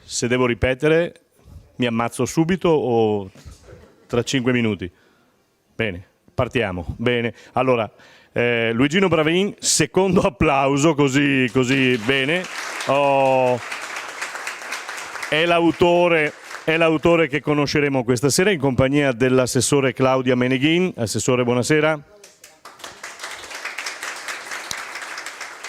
Se devo ripetere, mi ammazzo subito o tra 5 minuti? Bene, partiamo. Bene. Allora, Luigino Bravin, secondo applauso, così bene. È l'autore che conosceremo questa sera in compagnia dell'assessore Claudia Meneghin. Assessore, buonasera.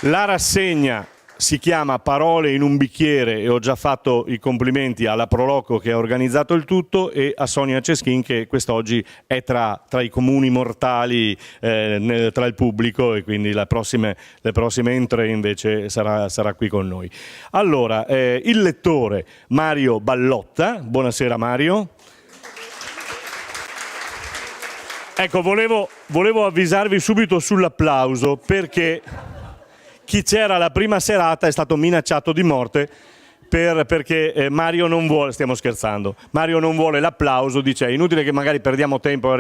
La rassegna si chiama Parole in un bicchiere e ho già fatto i complimenti alla Proloco che ha organizzato il tutto e a Sonia Ceschin che quest'oggi è tra i comuni mortali tra il pubblico e quindi le prossime entrée invece sarà qui con noi. Allora, il lettore Mario Ballotta, buonasera Mario. Ecco, volevo avvisarvi subito sull'applauso perché chi c'era la prima serata è stato minacciato di morte perché Mario non vuole, stiamo scherzando, Mario non vuole l'applauso, dice è inutile che magari perdiamo tempo,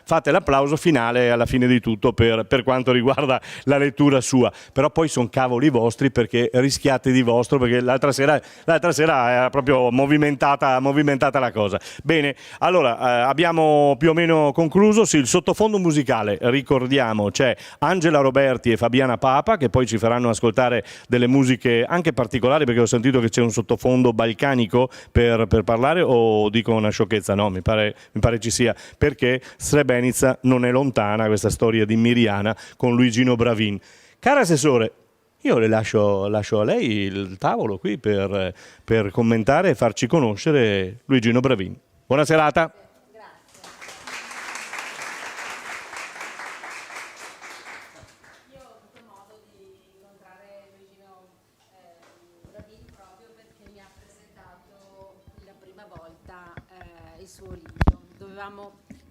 fate l'applauso finale alla fine di tutto per quanto riguarda la lettura sua, però poi sono cavoli vostri perché rischiate di vostro, perché l'altra sera era proprio movimentata la cosa. Bene, allora abbiamo più o meno concluso, sì, il sottofondo musicale, ricordiamo, c'è Angela Roberti e Fabiana Papa che poi ci faranno ascoltare delle musiche anche particolari perché ho sentito che c'è un sottofondo balcanico per parlare o dico una sciocchezza? No, mi pare ci sia, perché Srebrenica non è lontana, questa storia di Miriana con Luigino Bravin. Cara Assessore, io le lascio a lei il tavolo qui per commentare e farci conoscere Luigino Bravin. Buona serata.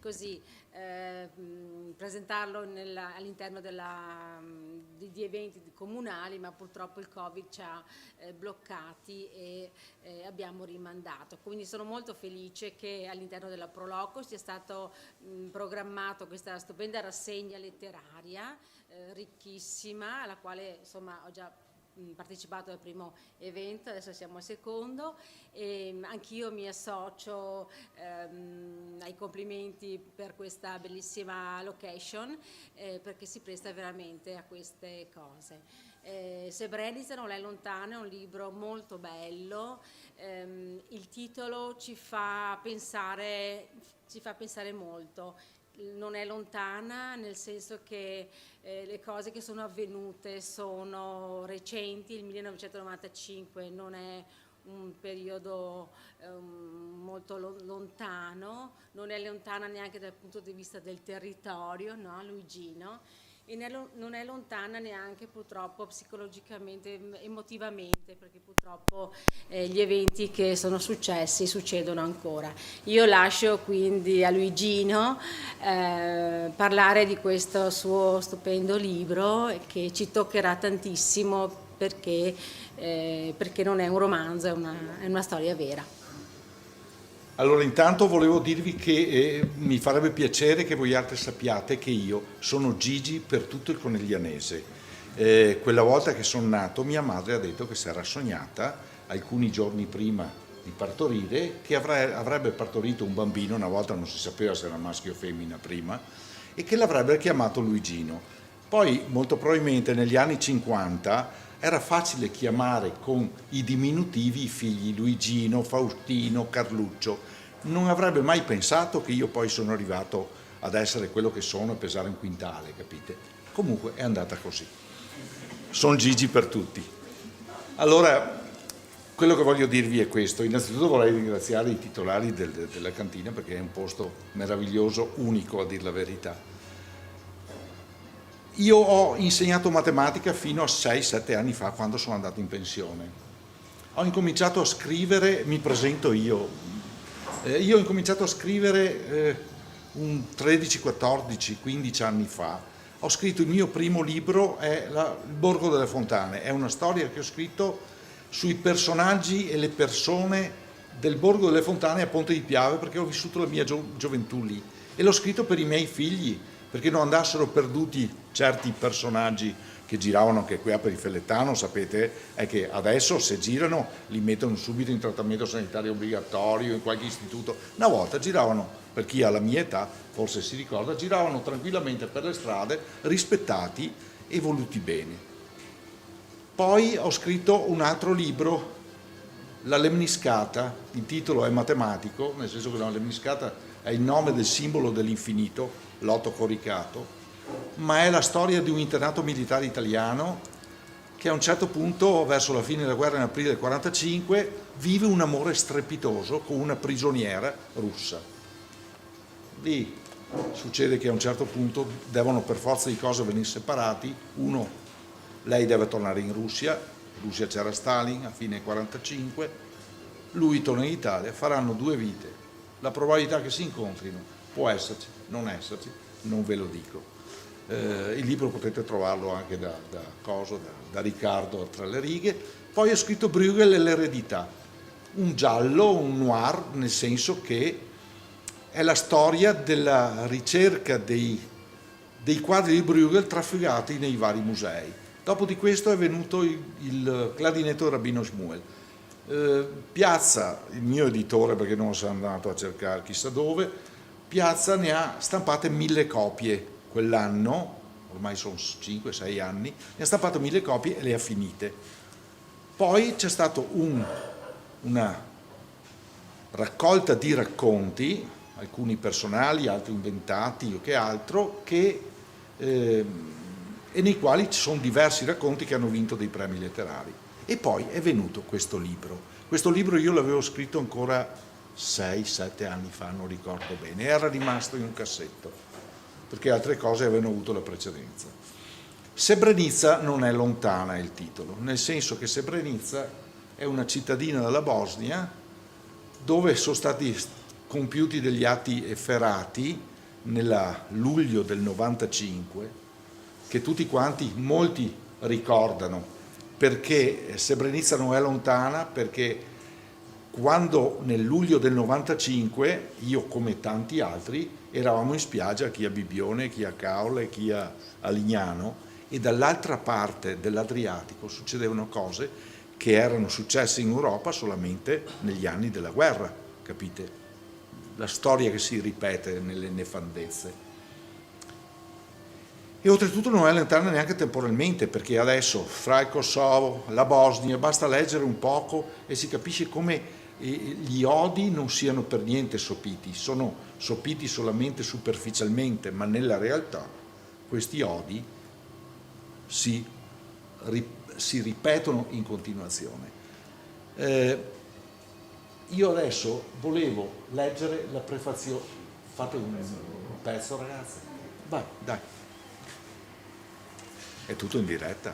Così presentarlo all'interno di eventi comunali, ma purtroppo il Covid ci ha bloccati e abbiamo rimandato. Quindi sono molto felice che all'interno della Proloco sia stato programmato questa stupenda rassegna letteraria ricchissima, alla quale insomma ho già partecipato al primo evento, adesso siamo al secondo e anch'io mi associo ai complimenti per questa bellissima location perché si presta veramente a queste cose. Srebrenica non è lontana, è un libro molto bello, il titolo ci fa pensare molto. Non è lontana nel senso che le cose che sono avvenute sono recenti, il 1995 non è un periodo molto lontano, non è lontana neanche dal punto di vista del territorio, no, Luigino? E non è lontana neanche purtroppo psicologicamente, emotivamente, perché purtroppo gli eventi che sono successi succedono ancora. Io lascio quindi a Luigino parlare di questo suo stupendo libro che ci toccherà tantissimo perché non è un romanzo, è una storia vera. Allora intanto volevo dirvi che mi farebbe piacere che voi altri sappiate che io sono Gigi per tutto il Coneglianese. Quella volta che sono nato mia madre ha detto che si era sognata alcuni giorni prima di partorire che avrebbe partorito un bambino, una volta non si sapeva se era maschio o femmina prima, e che l'avrebbe chiamato Luigino. Poi molto probabilmente negli anni 50 era facile chiamare con i diminutivi i figli Luigino, Faustino, Carluccio. Non avrebbe mai pensato che io poi sono arrivato ad essere quello che sono e pesare un quintale, capite? Comunque è andata così. Sono Gigi per tutti. Allora, quello che voglio dirvi è questo. Innanzitutto vorrei ringraziare i titolari della cantina perché è un posto meraviglioso, unico a dir la verità. Io ho insegnato matematica fino a 6-7 anni fa, quando sono andato in pensione. Ho incominciato a scrivere, mi presento io ho incominciato a scrivere 13, 14, 15 anni fa. Ho scritto il mio primo libro, è Il Borgo delle Fontane, è una storia che ho scritto sui personaggi e le persone del Borgo delle Fontane a Ponte di Piave, perché ho vissuto la mia gioventù lì e l'ho scritto per i miei figli, perché non andassero perduti certi personaggi che giravano anche qui a Perifellettano, sapete, è che adesso se girano li mettono subito in trattamento sanitario obbligatorio, in qualche istituto. Una volta giravano, per chi ha la mia età, forse si ricorda, giravano tranquillamente per le strade, rispettati e voluti bene. Poi ho scritto un altro libro, La lemniscata, il titolo è matematico, nel senso che la lemniscata è il nome del simbolo dell'infinito, l'otto coricato, ma è la storia di un internato militare italiano che a un certo punto, verso la fine della guerra in aprile del 1945, vive un amore strepitoso con una prigioniera russa. Lì succede che a un certo punto devono per forza di cose venire separati. Lei deve tornare in Russia c'era Stalin a fine 1945, lui torna in Italia, faranno due vite. La probabilità che si incontrino può esserci, non esserci, non ve lo dico. Il libro potete trovarlo anche da Riccardo tra le righe. Poi ho scritto Bruegel e l'eredità, un giallo, un noir, nel senso che è la storia della ricerca dei quadri di Bruegel trafugati nei vari musei. Dopo di questo è venuto il clarinetto Rabbino Shmuel. Piazza, il mio editore, perché non sono andato a cercare chissà dove, Piazza ne ha stampate 1000 copie quell'anno, ormai sono 5-6 anni, ne ha stampato 1000 copie e le ha finite. Poi c'è stata una raccolta di racconti, alcuni personali, altri inventati o che altro, e nei quali ci sono diversi racconti che hanno vinto dei premi letterari. E poi è venuto questo libro. Questo libro io l'avevo scritto ancora 6-7 anni fa, non ricordo bene, era rimasto in un cassetto, perché altre cose avevano avuto la precedenza. Srebrenica non è lontana, è il titolo, nel senso che Srebrenica è una cittadina della Bosnia dove sono stati compiuti degli atti efferati nel luglio del 95, che tutti quanti, molti ricordano, perché Srebrenica non è lontana, perché quando nel luglio del 95, io come tanti altri, eravamo in spiaggia, chi a Bibbione, chi a Caole, chi a Lignano, e dall'altra parte dell'Adriatico succedevano cose che erano successe in Europa solamente negli anni della guerra, capite? La storia che si ripete nelle nefandezze. E oltretutto non è lontana neanche temporalmente, perché adesso fra il Kosovo, la Bosnia, basta leggere un poco e si capisce come gli odi non siano per niente sopiti, sono sopiti solamente superficialmente, ma nella realtà questi odi si ripetono in continuazione. Io adesso volevo leggere la prefazione. Fate un pezzo, ragazzi? Vai, dai. È tutto in diretta,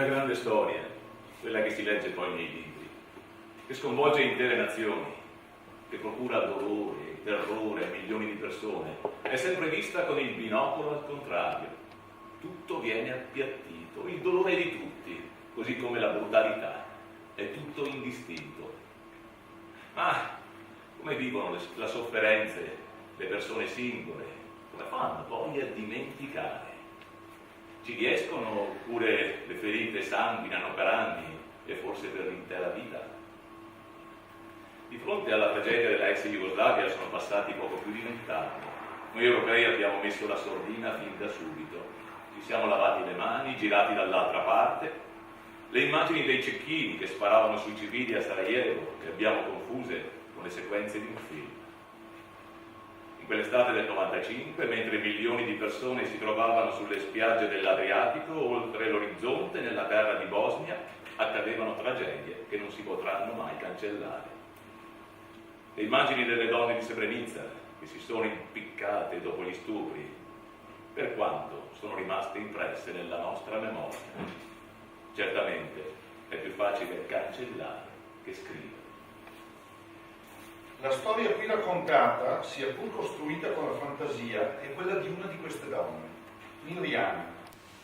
grande storia, quella che si legge poi nei libri, che sconvolge intere nazioni, che procura dolore e terrore a milioni di persone, è sempre vista con il binocolo al contrario. Tutto viene appiattito, il dolore è di tutti, così come la brutalità, è tutto indistinto. Ma come vivono la sofferenza le persone singole? Come fanno poi a dimenticare? Ci riescono oppure le ferite sanguinano per anni e forse per l'intera vita? Di fronte alla tragedia della ex Jugoslavia sono passati poco più di 20 anni. Noi europei abbiamo messo la sordina fin da subito. Ci siamo lavati le mani, girati dall'altra parte. Le immagini dei cecchini che sparavano sui civili a Sarajevo le abbiamo confuse con le sequenze di un film. In quell'estate del 95, mentre milioni di persone si trovavano sulle spiagge dell'Adriatico, oltre l'orizzonte, nella terra di Bosnia, accadevano tragedie che non si potranno mai cancellare. Le immagini delle donne di Srebrenica che si sono impiccate dopo gli stupri, per quanto sono rimaste impresse nella nostra memoria. Certamente è più facile cancellare che scrivere. La storia qui raccontata, sia pur costruita con la fantasia, è quella di una di queste donne, Miriam,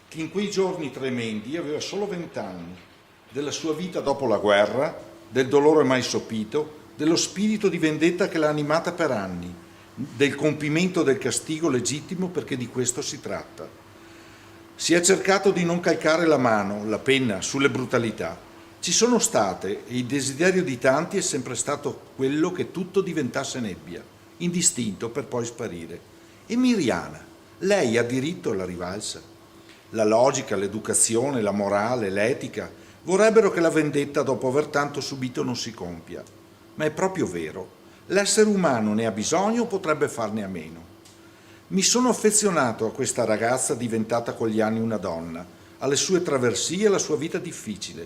che in quei giorni tremendi aveva solo 20 anni, della sua vita dopo la guerra, del dolore mai sopito, dello spirito di vendetta che l'ha animata per anni, del compimento del castigo legittimo, perché di questo si tratta. Si è cercato di non calcare la mano, la penna, sulle brutalità. Ci sono state, e il desiderio di tanti è sempre stato quello che tutto diventasse nebbia, indistinto per poi sparire. E Miriana, lei ha diritto alla rivalsa. La logica, l'educazione, la morale, l'etica vorrebbero che la vendetta dopo aver tanto subito non si compia. Ma è proprio vero, l'essere umano ne ha bisogno o potrebbe farne a meno. Mi sono affezionato a questa ragazza diventata con gli anni una donna, alle sue traversie e alla sua vita difficile,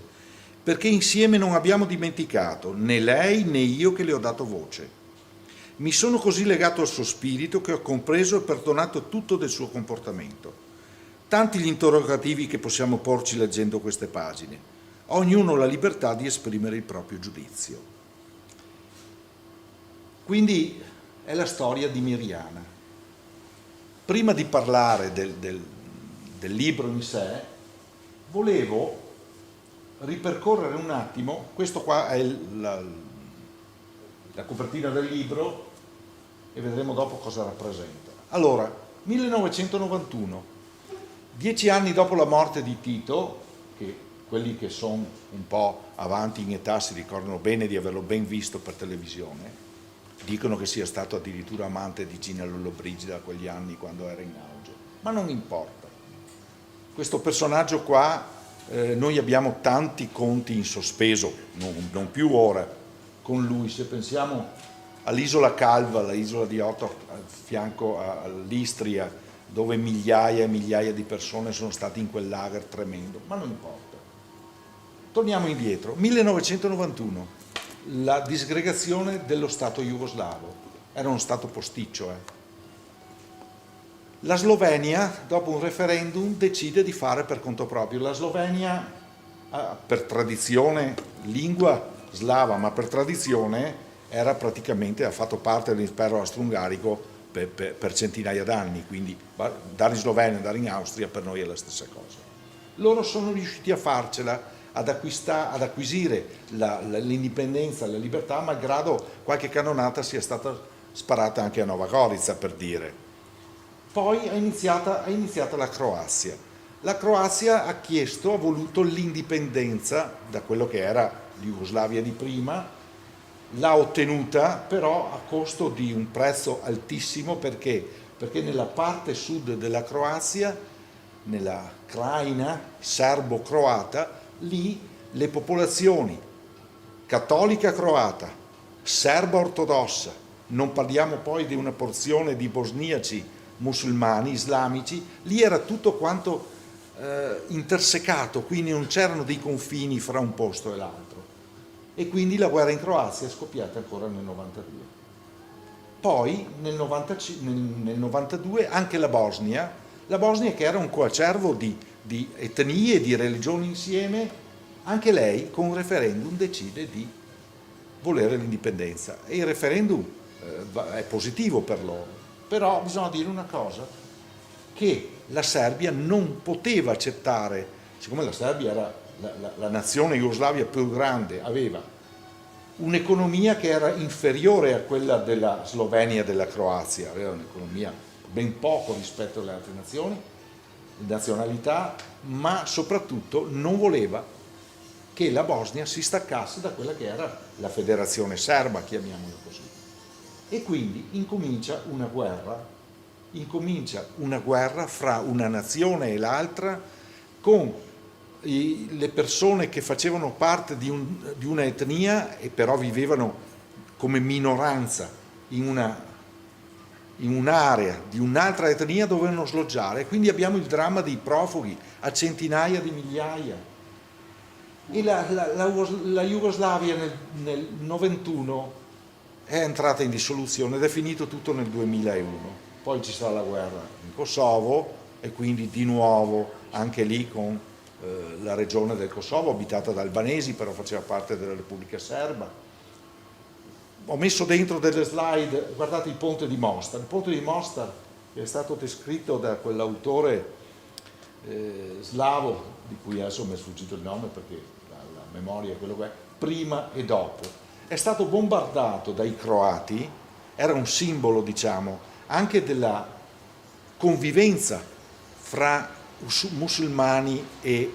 perché insieme non abbiamo dimenticato, né lei né io che le ho dato voce. Mi sono così legato al suo spirito che ho compreso e perdonato tutto del suo comportamento. Tanti gli interrogativi che possiamo porci leggendo queste pagine. Ognuno ha la libertà di esprimere il proprio giudizio. Quindi è la storia di Miriana. Prima di parlare del libro in sé, volevo ripercorrere un attimo, questo qua è la copertina del libro e vedremo dopo cosa rappresenta. Allora, 1991, 10 anni dopo la morte di Tito, che quelli che sono un po' avanti in età si ricordano bene di averlo ben visto per televisione, dicono che sia stato addirittura amante di Gina Lollobrigida a quegli anni quando era in auge, ma non importa. Questo personaggio qua, noi abbiamo tanti conti in sospeso, non più ora, con lui. Se pensiamo all'isola Calva, l'isola di Otto a fianco all'Istria, dove migliaia e migliaia di persone sono state in quel lager tremendo, ma non importa. Torniamo indietro, 1991, la disgregazione dello Stato jugoslavo, era uno Stato posticcio. La Slovenia, dopo un referendum, decide di fare per conto proprio. La Slovenia, per tradizione, lingua slava, ma per tradizione era praticamente, ha fatto parte dell'impero austro-ungarico per centinaia d'anni, quindi dare in Slovenia e andare in Austria per noi è la stessa cosa. Loro sono riusciti a farcela, ad acquisire l'indipendenza, la libertà, malgrado qualche cannonata sia stata sparata anche a Nova Gorica, per dire. Poi è iniziata la Croazia. La Croazia ha voluto l'indipendenza da quello che era l'Jugoslavia di prima, l'ha ottenuta però a costo di un prezzo altissimo, perché nella parte sud della Croazia, nella Krajina serbo-croata, lì le popolazioni cattolica croata, serba ortodossa, non parliamo poi di una porzione di bosniaci musulmani, islamici, lì era tutto quanto intersecato, quindi non c'erano dei confini fra un posto e l'altro. E quindi la guerra in Croazia è scoppiata ancora nel 92. Poi nel 92 anche la Bosnia che era un coacervo di di etnie e di religioni insieme, anche lei con un referendum decide di volere l'indipendenza. E il referendum è positivo per loro. Però bisogna dire una cosa, che la Serbia non poteva accettare, siccome la Serbia era la nazione jugoslavia più grande, aveva un'economia che era inferiore a quella della Slovenia e della Croazia, aveva un'economia ben poco rispetto alle altre nazionalità, ma soprattutto non voleva che la Bosnia si staccasse da quella che era la federazione serba, chiamiamola così. E quindi incomincia una guerra fra una nazione e l'altra, con le persone che facevano parte di un'etnia e però vivevano come minoranza in un'area di un'altra etnia, dovevano sloggiare. Quindi abbiamo il dramma dei profughi a centinaia di migliaia. E la Jugoslavia nel 91 è entrata in dissoluzione ed è finito tutto nel 2001. Poi ci sarà la guerra in Kosovo e quindi di nuovo anche lì con la regione del Kosovo abitata da albanesi, però faceva parte della Repubblica Serba. Ho messo dentro delle slide, guardate il ponte di Mostar. Il ponte di Mostar è stato descritto da quell'autore slavo, di cui adesso mi è sfuggito il nome perché la memoria è quello che è, prima e dopo. È stato bombardato dai croati, era un simbolo, diciamo, anche della convivenza fra musulmani e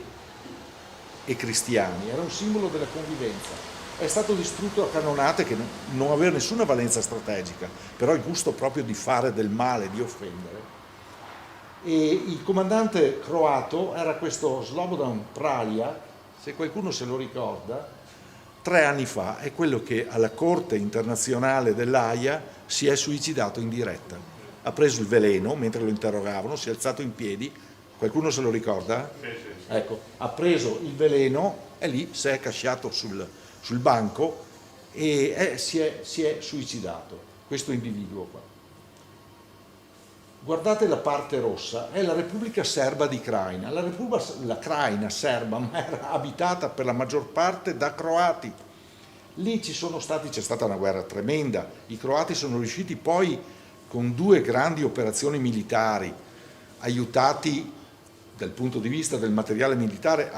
cristiani, era un simbolo della convivenza. È stato distrutto a cannonate che non aveva nessuna valenza strategica, però il gusto proprio di fare del male, di offendere. E il comandante croato era questo Slobodan Praljak, se qualcuno se lo ricorda, 3 anni fa, è quello che alla Corte internazionale dell'Aia si è suicidato in diretta. Ha preso il veleno mentre lo interrogavano, si è alzato in piedi, qualcuno se lo ricorda? Sì. Ecco, ha preso il veleno e lì si è casciato sul banco e si è suicidato, questo individuo qua. Guardate la parte rossa, è la Repubblica Serba di Krajina. La Krajina serba era abitata per la maggior parte da croati. Lì c'è stata una guerra tremenda. I croati sono riusciti poi con 2 grandi operazioni militari, aiutati dal punto di vista del materiale militare,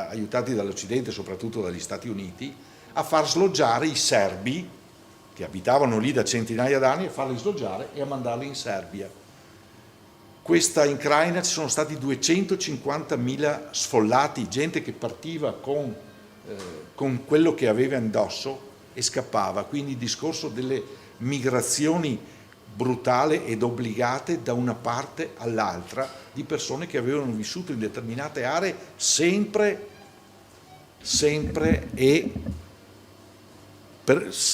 aiutati dall'Occidente, soprattutto dagli Stati Uniti, a far sloggiare i serbi che abitavano lì da centinaia d'anni, a farli sloggiare e a mandarli in Serbia. In Krajina ci sono stati 250.000 sfollati, gente che partiva con quello che aveva indosso e scappava, quindi il discorso delle migrazioni brutali ed obbligate da una parte all'altra di persone che avevano vissuto in determinate aree sempre e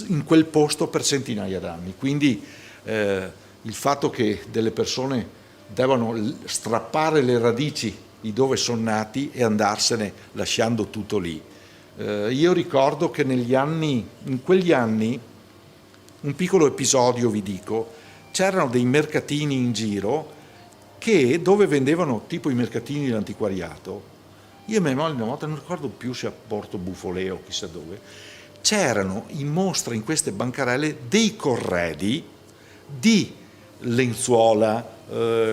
in quel posto per centinaia d'anni. Quindi il fatto che delle persone devono strappare le radici di dove sono nati e andarsene lasciando tutto lì. Io ricordo che in quegli anni, un piccolo episodio vi dico, c'erano dei mercatini in giro dove vendevano tipo i mercatini dell'antiquariato. Io e mia moglie una volta, non ricordo più se a Porto Bufaleo o chissà dove, c'erano in mostra in queste bancarelle dei corredi di lenzuola,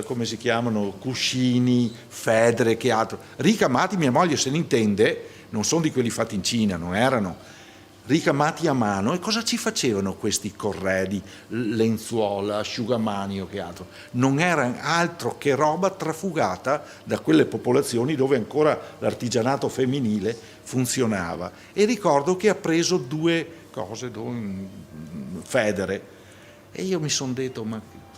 come si chiamano, cuscini, federe, che altro, ricamati, mia moglie se ne intende, non sono di quelli fatti in Cina, non erano, ricamati a mano. E cosa ci facevano questi corredi, lenzuola, asciugamani o che altro? Non era altro che roba trafugata da quelle popolazioni dove ancora l'artigianato femminile funzionava. E ricordo che ha preso 2 cose, federe, e io mi sono detto,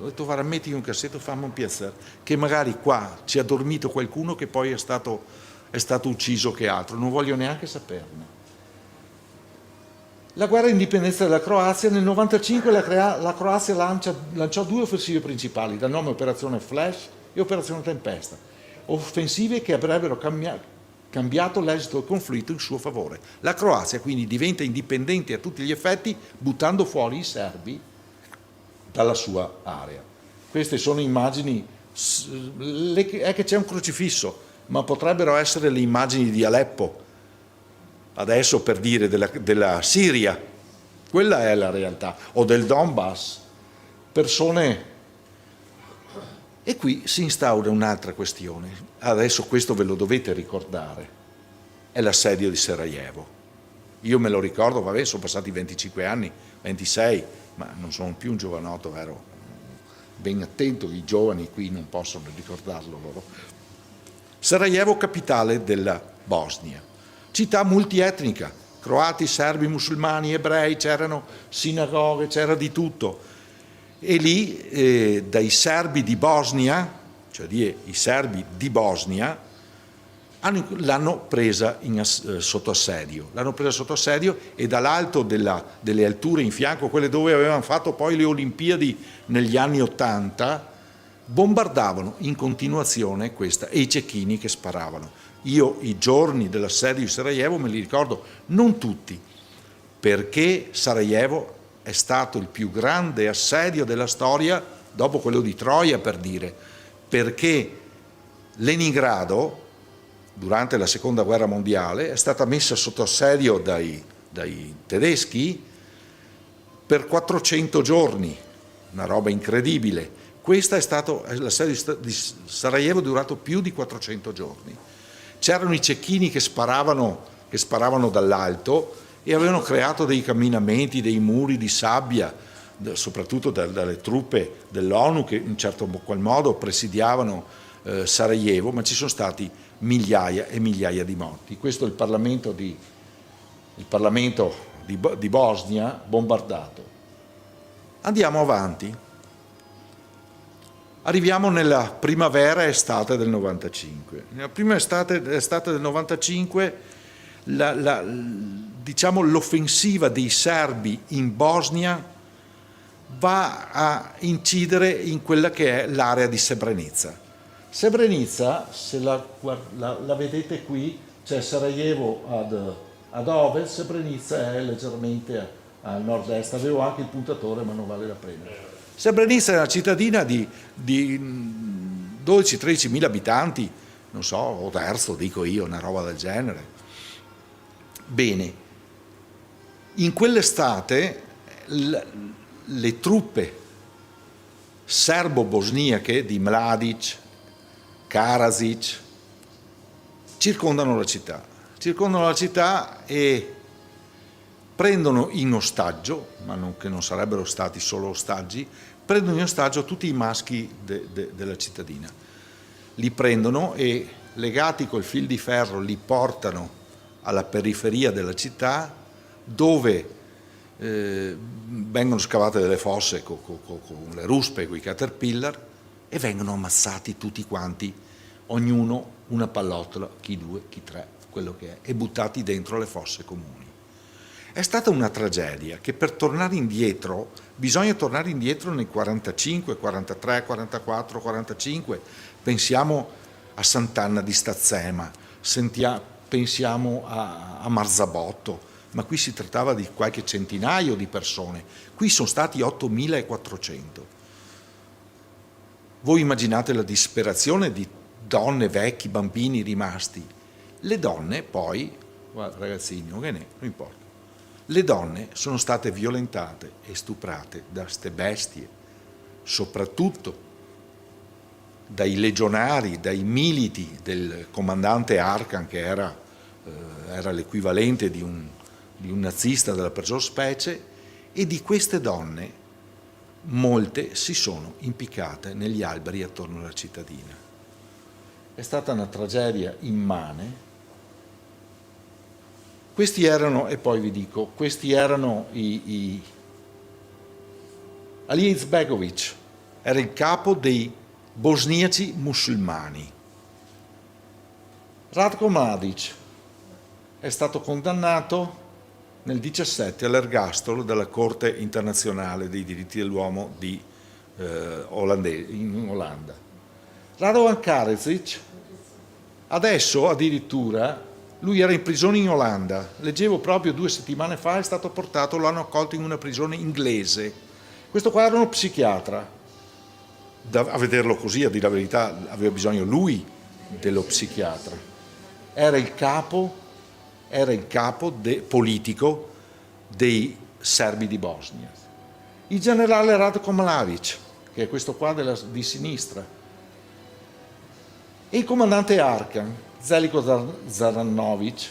ho detto, guarda, metti un cassetto, fammi un piacere, che magari qua ci ha dormito qualcuno che poi è stato ucciso che altro, non voglio neanche saperne. La guerra d'indipendenza della Croazia, nel 1995 la Croazia lanciò 2 offensive principali, dal nome Operazione Flash e Operazione Tempesta, offensive che avrebbero cambiato l'esito del conflitto in suo favore. La Croazia quindi diventa indipendente a tutti gli effetti, buttando fuori i serbi dalla sua area. Queste sono immagini, è che c'è un crocifisso ma potrebbero essere le immagini di Aleppo, adesso per dire della Siria, quella è la realtà, o del Donbass, persone. E qui si instaura un'altra questione, adesso questo ve lo dovete ricordare, è l'assedio di Sarajevo. Io me lo ricordo, vabbè, sono passati 25 anni, 26, ma non sono più un giovanotto, ero ben attento, i giovani qui non possono ricordarlo loro. Sarajevo, capitale della Bosnia, città multietnica, croati, serbi, musulmani, ebrei, c'erano sinagoghe, c'era di tutto. E lì dai serbi di Bosnia, cioè i serbi di Bosnia, l'hanno presa sotto assedio. L'hanno presa sotto assedio e dall'alto delle alture in fianco, quelle dove avevano fatto poi le Olimpiadi negli anni '80, bombardavano in continuazione questa, e i cecchini che sparavano. Io i giorni dell'assedio di Sarajevo me li ricordo, non tutti, perché Sarajevo è stato il più grande assedio della storia, dopo quello di Troia per dire, perché Leningrado, durante la Seconda Guerra Mondiale, è stata messa sotto assedio dai tedeschi per 400 giorni, una roba incredibile. Questo è stato l'assedio di Sarajevo, è durato più di 400 giorni. C'erano i cecchini che sparavano dall'alto e avevano creato dei camminamenti, dei muri di sabbia, soprattutto dalle truppe dell'ONU che in certo qual modo presidiavano Sarajevo, ma ci sono stati migliaia e migliaia di morti. Questo è il Parlamento di Bosnia bombardato. Andiamo avanti. Arriviamo nella primavera e estate del 95. Nella prima estate del 95 diciamo l'offensiva dei serbi in Bosnia va a incidere in quella che è l'area di Srebrenica. Srebrenica, se la vedete qui, c'è Sarajevo ad ovest, Srebrenica è leggermente a nord-est. Avevo anche il puntatore, ma non vale la pena. Srebrenica è una cittadina di 12-13 mila abitanti, non so, o terzo dico io, una roba del genere. Bene, in quell'estate le truppe serbo-bosniache di Mladic, Karadzic circondano la città e prendono in ostaggio, ma che non sarebbero stati solo ostaggi, prendono in ostaggio tutti i maschi della cittadina. Li prendono e, legati col fil di ferro, li portano alla periferia della città, dove vengono scavate delle fosse con le ruspe, con i caterpillar, e vengono ammazzati tutti quanti, ognuno una pallottola, chi 2, chi 3, quello che è, e buttati dentro le fosse comuni. È stata una tragedia che per tornare indietro, bisogna tornare indietro nel 45, 43, 44, 45, pensiamo a Sant'Anna di Stazzema, pensiamo a Marzabotto, ma qui si trattava di qualche centinaio di persone, qui sono stati 8.400. Voi immaginate la disperazione di donne, vecchi, bambini rimasti. Le donne poi, guarda, ragazzini, non importa, le donne sono state violentate e stuprate da ste bestie, soprattutto dai legionari, dai militi del comandante Arkan, che era l'equivalente di un nazista della peggior specie, e di queste donne molte si sono impiccate negli alberi attorno alla cittadina. È stata una tragedia immane. Questi erano, e poi vi dico, questi erano Ali Izetbegović era il capo dei bosniaci musulmani. Ratko Mladić è stato condannato nel 17 all'ergastolo dalla Corte internazionale dei diritti dell'uomo in Olanda. Radovan Karadzic, adesso addirittura, lui era in prigione in Olanda, leggevo proprio 2 settimane fa, è stato portato, lo hanno accolto in una prigione inglese. Questo qua era uno psichiatra, a vederlo così, a dire la verità, aveva bisogno lui dello psichiatra. Era il capo politico dei serbi di Bosnia. Il generale Ratko Mladic, che è questo qua di sinistra, e il comandante Arkan, Zeljko Zaranovic,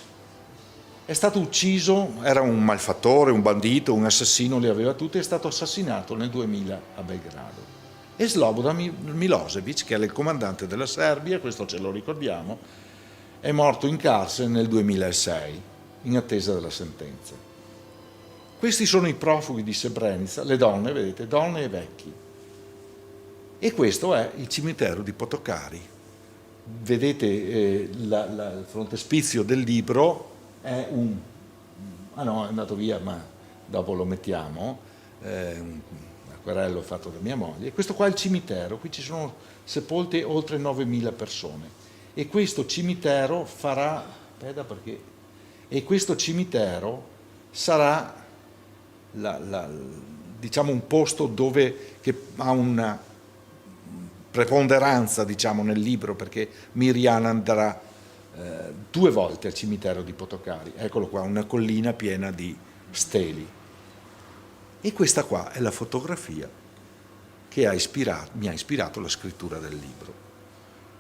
è stato ucciso, era un malfattore, un bandito, un assassino, li aveva tutti, è stato assassinato nel 2000 a Belgrado. E Slobodan Milosevic, che era il comandante della Serbia, questo ce lo ricordiamo, è morto in carcere nel 2006, in attesa della sentenza. Questi sono i profughi di Srebrenica, le donne, vedete, donne e vecchi. E questo è il cimitero di Potokari. Vedete il frontespizio del libro. È è andato via, ma dopo lo mettiamo, un acquerello fatto da mia moglie. Questo qua è il cimitero, qui ci sono sepolte oltre 9.000 persone e questo cimitero sarà diciamo un posto che ha una preponderanza, diciamo, nel libro, perché Mirjana andrà 2 volte al cimitero di Potokari. Eccolo qua, una collina piena di steli. E questa qua è la fotografia che mi ha ispirato la scrittura del libro.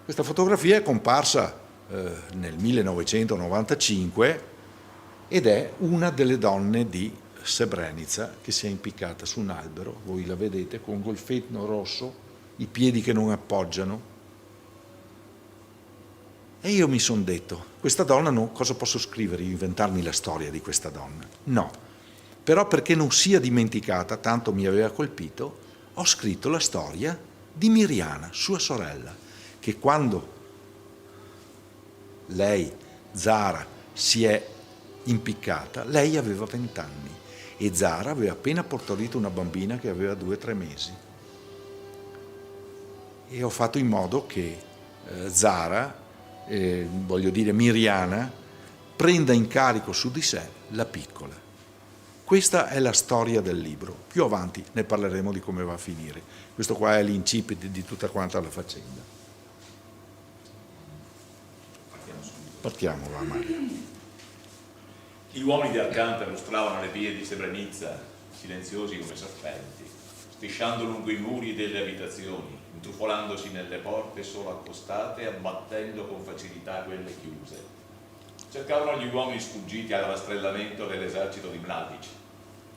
Questa fotografia è comparsa nel 1995 ed è una delle donne di Srebrenica che si è impiccata su un albero, voi la vedete, con un golfetto rosso, i piedi che non appoggiano. E io mi sono detto, questa donna cosa posso scrivere, inventarmi la storia di questa donna? No, però perché non sia dimenticata, tanto mi aveva colpito, ho scritto la storia di Mirjana, sua sorella, che quando lei, Zara, si è impiccata, lei aveva 20 anni e Zara aveva appena partorito una bambina che aveva 2 o 3 mesi. E ho fatto in modo che Zara, voglio dire Mirjana, prenda in carico su di sé la piccola. Questa è la storia del libro. Più avanti ne parleremo di come va a finire. Questo qua è l'incipit di tutta quanta la faccenda. Partiamo, va Mario. Gli uomini di Arkan perlustravano le vie di Srebrenica, silenziosi come serpenti, strisciando lungo i muri delle abitazioni, intrufolandosi nelle porte solo accostate e abbattendo con facilità quelle chiuse. Cercavano gli uomini sfuggiti al rastrellamento dell'esercito di Mladic.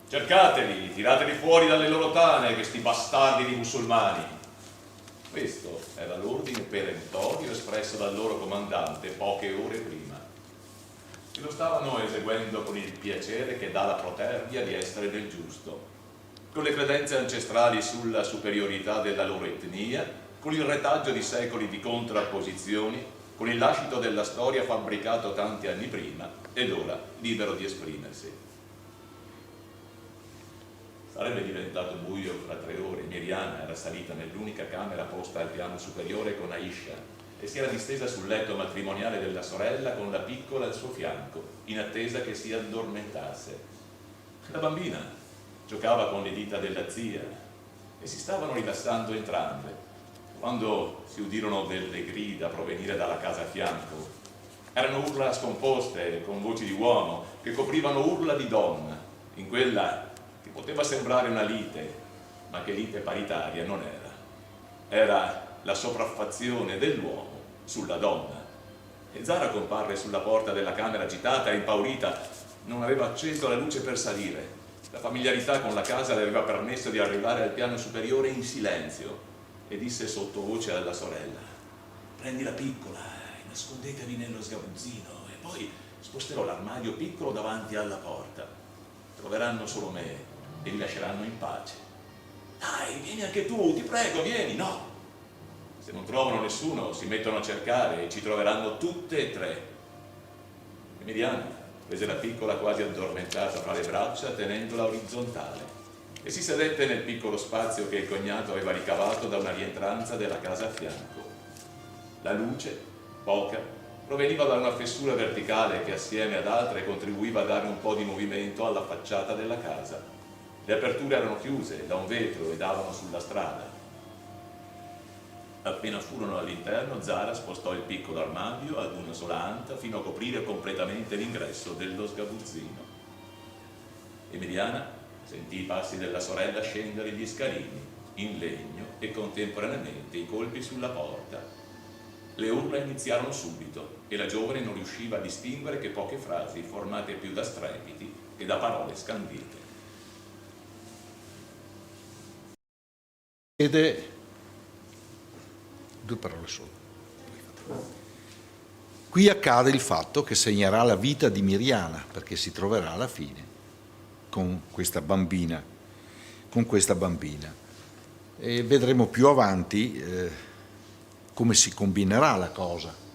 Cercateli, tirateli fuori dalle loro tane, questi bastardi di musulmani. Questo era l'ordine perentorio espresso dal loro comandante poche ore prima. E lo stavano eseguendo con il piacere che dà la protervia di essere del giusto, con le credenze ancestrali sulla superiorità della loro etnia, con il retaggio di secoli di contrapposizioni, con il lascito della storia fabbricato tanti anni prima ed ora libero di esprimersi. Sarebbe diventato buio fra 3 ore. Mirjana era salita nell'unica camera posta al piano superiore con Aisha e si era distesa sul letto matrimoniale della sorella con la piccola al suo fianco, in attesa che si addormentasse. La bambina giocava con le dita della zia e si stavano rilassando entrambe, quando si udirono delle grida provenire dalla casa a fianco. Erano urla scomposte, con voci di uomo, che coprivano urla di donna, in quella che poteva sembrare una lite, ma che lite paritaria non era. Era la sopraffazione dell'uomo sulla donna. E Zara comparve sulla porta della camera agitata e impaurita. Non aveva acceso la luce per salire. La familiarità con la casa le aveva permesso di arrivare al piano superiore in silenzio e disse sottovoce alla sorella: prendi la piccola e nascondetevi nello sgabuzzino e poi sposterò l'armadio piccolo davanti alla porta. Troveranno solo me e li lasceranno in pace. Dai, vieni anche tu, ti prego, vieni. No, se non trovano nessuno si mettono a cercare e ci troveranno tutte e 3. E Mirjana prese la piccola quasi addormentata fra le braccia tenendola orizzontale e si sedette nel piccolo spazio che il cognato aveva ricavato da una rientranza della casa a fianco. La luce, poca, proveniva da una fessura verticale che assieme ad altre contribuiva a dare un po' di movimento alla facciata della casa. Le aperture erano chiuse da un vetro e davano sulla strada. Appena furono all'interno, Zara spostò il piccolo armadio ad una sola anta fino a coprire completamente l'ingresso dello sgabuzzino. Emiliana sentì i passi della sorella scendere gli scalini in legno e contemporaneamente i colpi sulla porta. Le urla iniziarono subito e la giovane non riusciva a distinguere che poche frasi formate più da strepiti che da parole scandite. Due parole solo. Qui accade il fatto che segnerà la vita di Miriana, perché si troverà alla fine con questa bambina. E vedremo più avanti come si combinerà la cosa.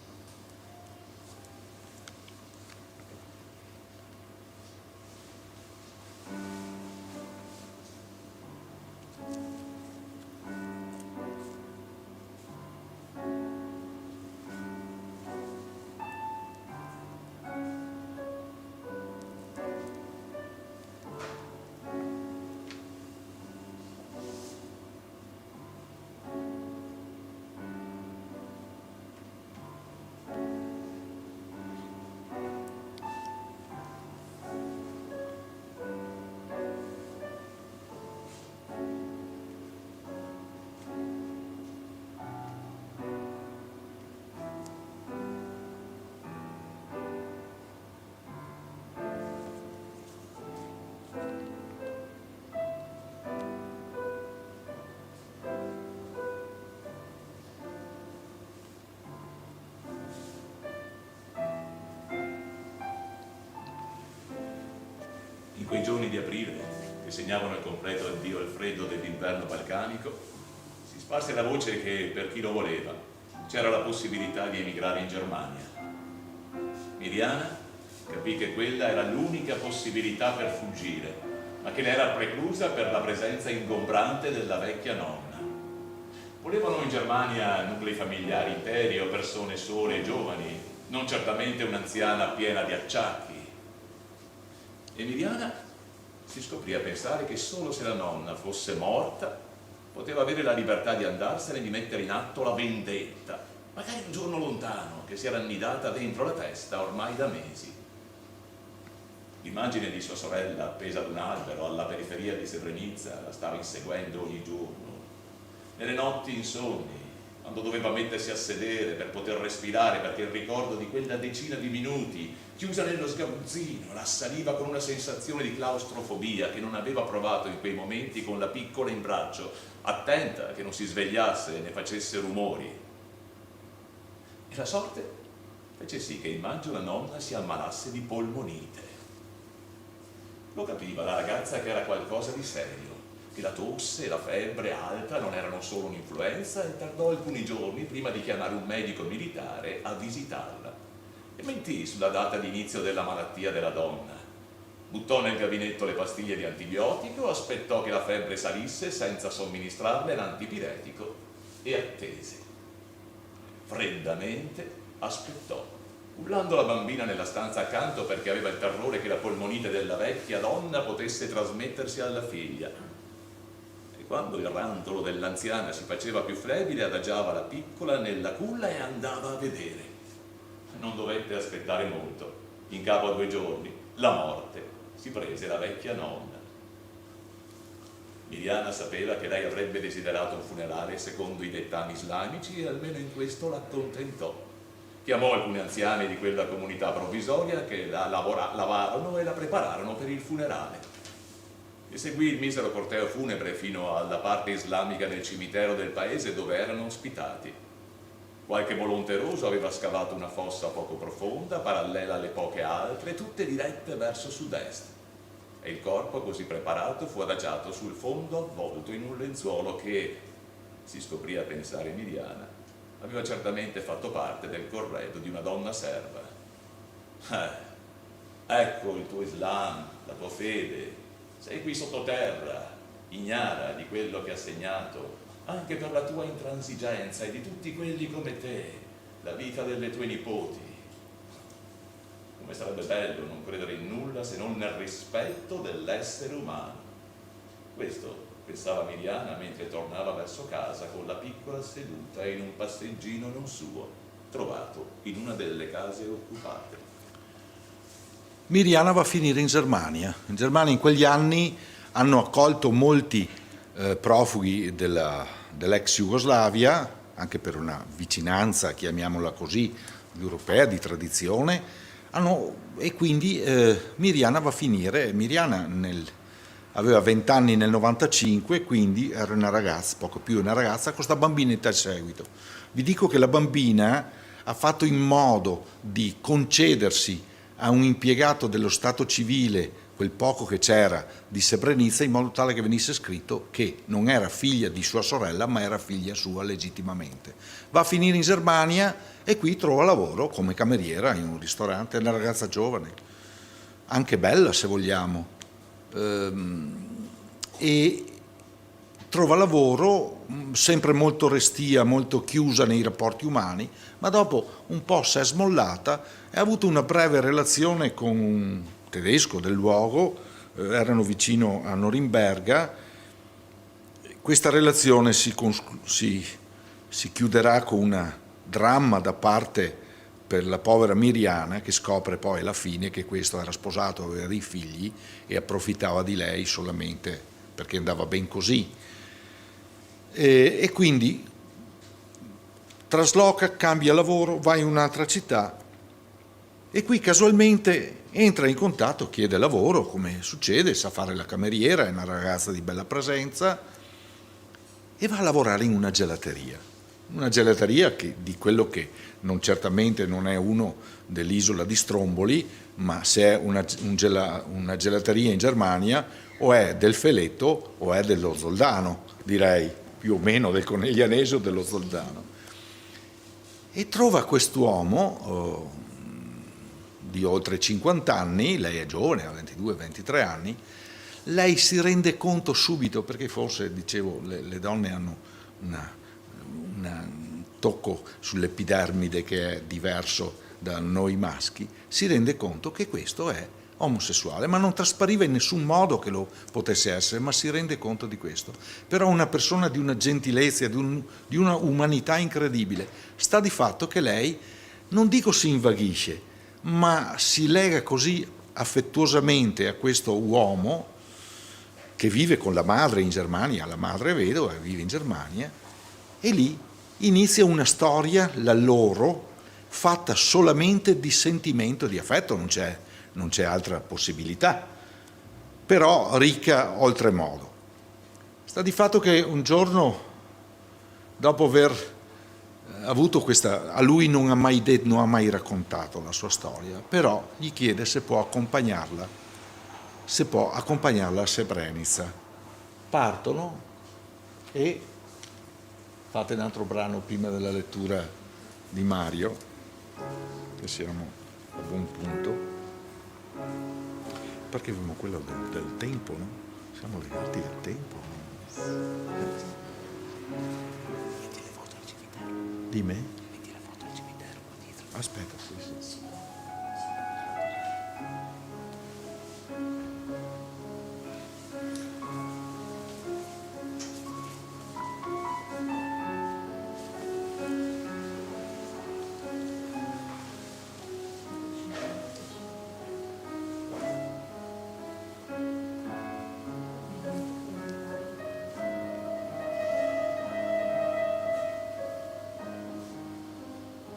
In quei giorni di aprile, che segnavano il completo addio al freddo dell'inverno balcanico, si sparse la voce che, per chi lo voleva, c'era la possibilità di emigrare in Germania. Miriana capì che quella era l'unica possibilità per fuggire, ma che le era preclusa per la presenza ingombrante della vecchia nonna. Volevano in Germania nuclei familiari interi o persone sole e giovani, non certamente un'anziana piena di acciacchi. Emiliana si scoprì a pensare che solo se la nonna fosse morta poteva avere la libertà di andarsene e di mettere in atto la vendetta, magari un giorno lontano, che si era annidata dentro la testa ormai da mesi. L'immagine di sua sorella appesa ad un albero alla periferia di Srebrenica la stava inseguendo ogni giorno. Nelle notti insonni, quando doveva mettersi a sedere per poter respirare, perché il ricordo di quella decina di minuti chiusa nello sgabuzzino la assaliva con una sensazione di claustrofobia che non aveva provato in quei momenti con la piccola in braccio, attenta che non si svegliasse e ne facesse rumori. E la sorte fece sì che in maggio la nonna si ammalasse di polmonite. Lo capiva la ragazza che era qualcosa di serio, che la tosse e la febbre alta non erano solo un'influenza, e tardò alcuni giorni prima di chiamare un medico militare a visitarla. E mentì sulla data di inizio della malattia della donna. Buttò nel gabinetto le pastiglie di antibiotico, aspettò che la febbre salisse senza somministrarle l'antipiretico e attese. Freddamente aspettò, cullando la bambina nella stanza accanto perché aveva il terrore che la polmonite della vecchia donna potesse trasmettersi alla figlia. E quando il rantolo dell'anziana si faceva più flebile, adagiava la piccola nella culla e andava a vedere. Non dovette aspettare molto. In capo a 2 giorni, la morte si prese la vecchia nonna. Miriana sapeva che lei avrebbe desiderato un funerale secondo i dettami islamici e almeno in questo l'accontentò. Chiamò alcune anziane di quella comunità provvisoria che la lavarono e la prepararono per il funerale. E seguì il misero corteo funebre fino alla parte islamica del cimitero del paese dove erano ospitati. Qualche volonteroso aveva scavato una fossa poco profonda, parallela alle poche altre, tutte dirette verso sud-est. E il corpo, così preparato, fu adagiato sul fondo avvolto in un lenzuolo che, si scoprì a pensare Miriana, aveva certamente fatto parte del corredo di una donna serva. Ecco il tuo Islam, la tua fede. Sei qui sottoterra, ignara di quello che ha segnato, anche per la tua intransigenza e di tutti quelli come te, la vita delle tue nipoti. Come sarebbe bello non credere in nulla se non nel rispetto dell'essere umano. Questo pensava Miriana mentre tornava verso casa con la piccola seduta in un passeggino non suo, trovato in una delle case occupate. Miriana va a finire in Germania. In Germania in quegli anni hanno accolto molti profughi dell'ex Jugoslavia, anche per una vicinanza, chiamiamola così, europea, di tradizione, e quindi Miriana va a finire. Miriana aveva 20 anni nel 95, quindi era una ragazza, poco più una ragazza, con questa bambinetta al seguito. Vi dico che la bambina ha fatto in modo di concedersi a un impiegato dello Stato civile quel poco che c'era di Srebrenica, in modo tale che venisse scritto che non era figlia di sua sorella, ma era figlia sua legittimamente. Va a finire in Germania e qui trova lavoro come cameriera in un ristorante. È una ragazza giovane, anche bella se vogliamo, e trova lavoro sempre molto restia, molto chiusa nei rapporti umani, ma dopo un po' si è smollata e ha avuto una breve relazione con un tedesco del luogo, erano vicino a Norimberga. Questa relazione si chiuderà con un dramma da parte per la povera Miriana, che scopre poi alla fine che questo era sposato, aveva dei figli e approfittava di lei solamente perché andava ben così. E quindi trasloca, cambia lavoro, va in un'altra città e qui casualmente entra in contatto, chiede lavoro, come succede, sa fare la cameriera, è una ragazza di bella presenza, e va a lavorare in una gelateria di quello che certamente non è uno dell'isola di Stromboli, ma se è una gelateria in Germania o è del Feletto o è dello Zoldano, direi, più o meno del Coneglianese o dello Zoldano. E trova quest'uomo di oltre 50 anni, lei è giovane, ha 22-23 anni, lei si rende conto subito, perché forse, dicevo, le donne hanno un tocco sull'epidermide che è diverso da noi maschi, si rende conto che questo è omosessuale, ma non traspariva in nessun modo che lo potesse essere, ma si rende conto di questo. Però una persona di una gentilezza, di una umanità incredibile. Sta di fatto che lei, non dico si invaghisce, ma si lega così affettuosamente a questo uomo che vive con la madre in Germania, la madre è vedova, vive in Germania, e lì inizia una storia, la loro, fatta solamente di sentimento, di affetto, non c'è altra possibilità, però ricca oltremodo. Sta di fatto che un giorno, dopo aver avuto questa, a lui non ha mai raccontato la sua storia, però gli chiede se può accompagnarla a Srebrenica. Partono e fate un altro brano prima della lettura di Mario, che siamo a buon punto. Perché abbiamo quello del tempo, no? Siamo legati al tempo. Metti le foto al cimitero. Di me? Metti le foto al cimitero qua dietro. Aspetta, sì.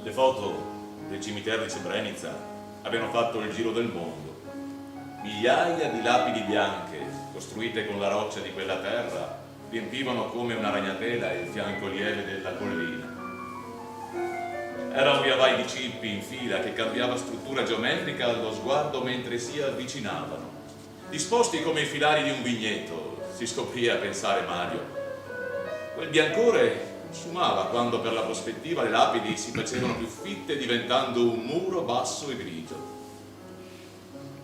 Le foto del cimitero di Srebrenica avevano fatto il giro del mondo. Migliaia di lapidi bianche, costruite con la roccia di quella terra, riempivano come una ragnatela il fianco lieve della collina. Era un via vai di cippi in fila che cambiava struttura geometrica allo sguardo mentre si avvicinavano. Disposti come i filari di un vigneto, si scoprì a pensare Mario. Quel biancore sfumava quando per la prospettiva le lapidi si facevano più fitte diventando un muro basso e grigio.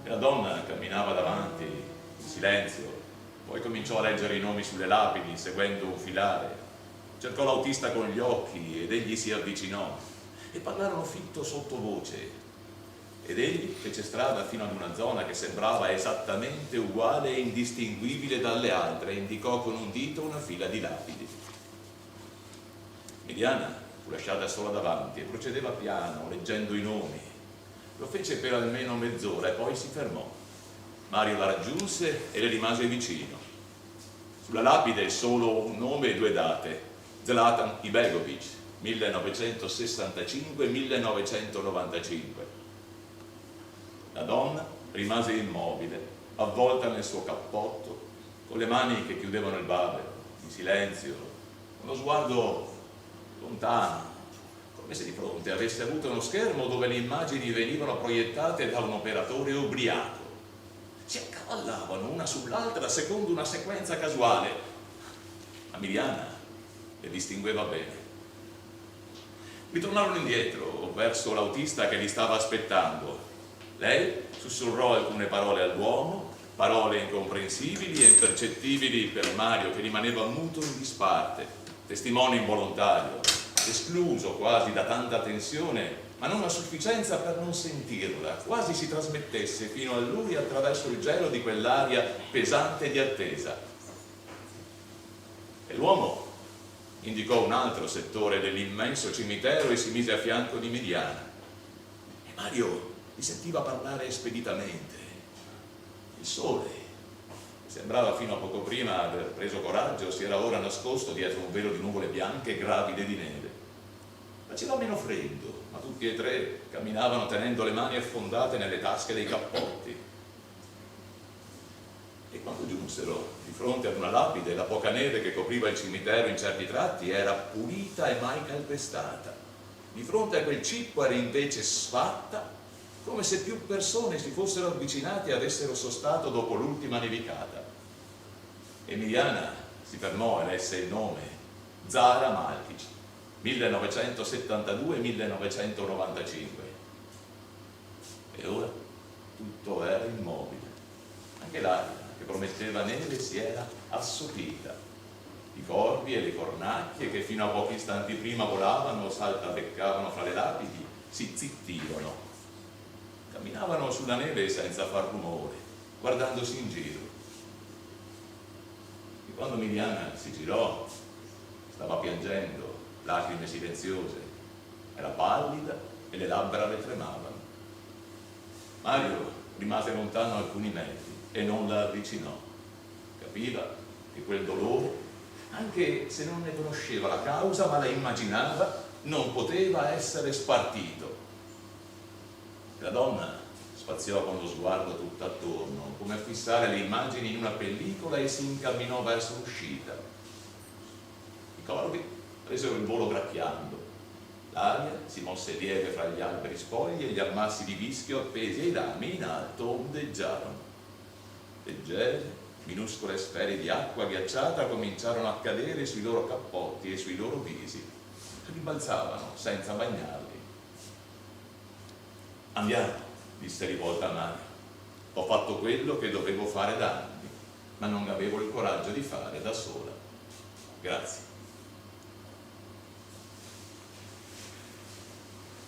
E la donna camminava davanti in silenzio, poi cominciò a leggere i nomi sulle lapidi seguendo un filare. Cercò l'autista con gli occhi ed egli si avvicinò e parlarono fitto sottovoce. ed egli fece strada fino ad una zona che sembrava esattamente uguale e indistinguibile dalle altre e indicò con un dito una fila di lapidi. Miriana fu lasciata sola davanti e procedeva piano, leggendo i nomi. Lo fece per almeno mezz'ora e poi si fermò. Mario la raggiunse e le rimase vicino. Sulla lapide solo un nome e 2 date: Zlatan Ibegovic, 1965-1995. La donna rimase immobile, avvolta nel suo cappotto, con le mani che chiudevano il babero, in silenzio, con lo sguardo lontano, come se di fronte avesse avuto uno schermo dove le immagini venivano proiettate da un operatore ubriaco. Si accavallavano una sull'altra secondo una sequenza casuale, ma Miriana le distingueva bene. Ritornarono indietro verso l'autista che li stava aspettando. Lei sussurrò alcune parole all'uomo, parole incomprensibili e impercettibili per Mario, che rimaneva muto in disparte, testimone involontario, escluso quasi da tanta tensione, ma non a sufficienza per non sentirla, quasi si trasmettesse fino a lui attraverso il gelo di quell'aria pesante di attesa. E l'uomo indicò un altro settore dell'immenso cimitero e si mise a fianco di Miriana. E Mario li sentiva parlare speditamente. Il sole, che sembrava fino a poco prima aver preso coraggio, si era ora nascosto dietro un velo di nuvole bianche gravide di neve. Faceva meno freddo, ma tutti e 3 camminavano tenendo le mani affondate nelle tasche dei cappotti. E quando giunsero di fronte ad una lapide, la poca neve che copriva il cimitero in certi tratti era pulita e mai calpestata. Di fronte a quel cippo era invece sfatta, come se più persone si fossero avvicinate e avessero sostato dopo l'ultima nevicata. Emiliana si fermò e lesse il nome: Zara Malkic, 1972-1995. E ora tutto era immobile. Anche l'aria, che prometteva neve, si era assopita. I corvi e le cornacchie, che fino a pochi istanti prima volavano o saltabeccavano fra le lapidi, si zittivano. Camminavano sulla neve senza far rumore, guardandosi in giro. E quando Miriana si girò, stava piangendo, lacrime silenziose, era pallida e le labbra le tremavano. Mario rimase lontano alcuni metri e non la avvicinò. Capiva che quel dolore, anche se non ne conosceva la causa ma la immaginava, non poteva essere spartito. La donna spaziò con lo sguardo tutt'attorno, come a fissare le immagini in una pellicola, e si incamminò verso l'uscita. I corvi presero il volo gracchiando. L'aria si mosse lieve fra gli alberi spogli e gli ammassi di vischio appesi ai rami in alto ondeggiarono. Leggere, minuscole sfere di acqua ghiacciata cominciarono a cadere sui loro cappotti e sui loro visi. Ribalzavano senza bagnarli. Andiamo, disse rivolta a Mario. Ho fatto quello che dovevo fare da anni, ma non avevo il coraggio di fare da sola. Grazie.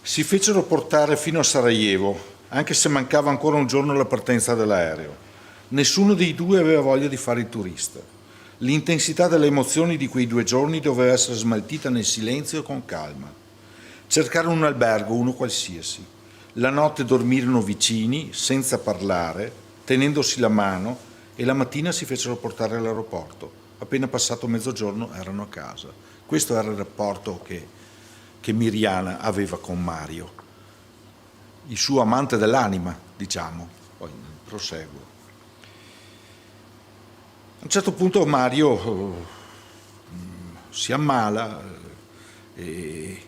Si fecero portare fino a Sarajevo, anche se mancava ancora un giorno alla partenza dell'aereo. Nessuno dei due aveva voglia di fare il turista. L'intensità delle emozioni di quei 2 giorni doveva essere smaltita nel silenzio e con calma. Cercarono un albergo, uno qualsiasi. La notte dormirono vicini, senza parlare, tenendosi la mano, e la mattina si fecero portare all'aeroporto. Appena passato mezzogiorno erano a casa. Questo era il rapporto che Miriana aveva con Mario, il suo amante dell'anima, diciamo. Poi proseguo. A un certo punto Mario si ammala e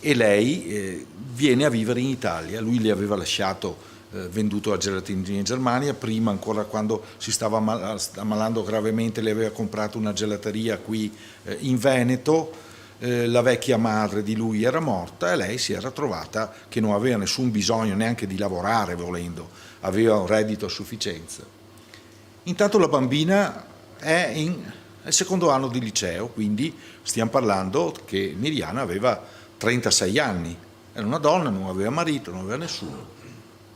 lei viene a vivere in Italia. Lui le aveva lasciato venduto la gelateria in Germania, prima ancora quando si stava ammalando gravemente le aveva comprato una gelateria qui in Veneto. La vecchia madre di lui era morta e lei si era trovata che non aveva nessun bisogno neanche di lavorare, volendo, aveva un reddito a sufficienza. Intanto la bambina è al 2° anno di liceo, quindi stiamo parlando che Miriana aveva 36 anni, era una donna, non aveva marito, non aveva nessuno.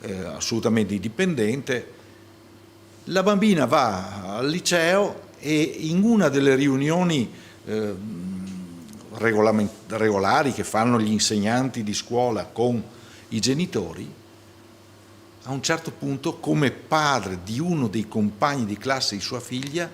assolutamente indipendente. La bambina va al liceo e in una delle riunioni regolari che fanno gli insegnanti di scuola con i genitori, a un certo punto, come padre di uno dei compagni di classe di sua figlia,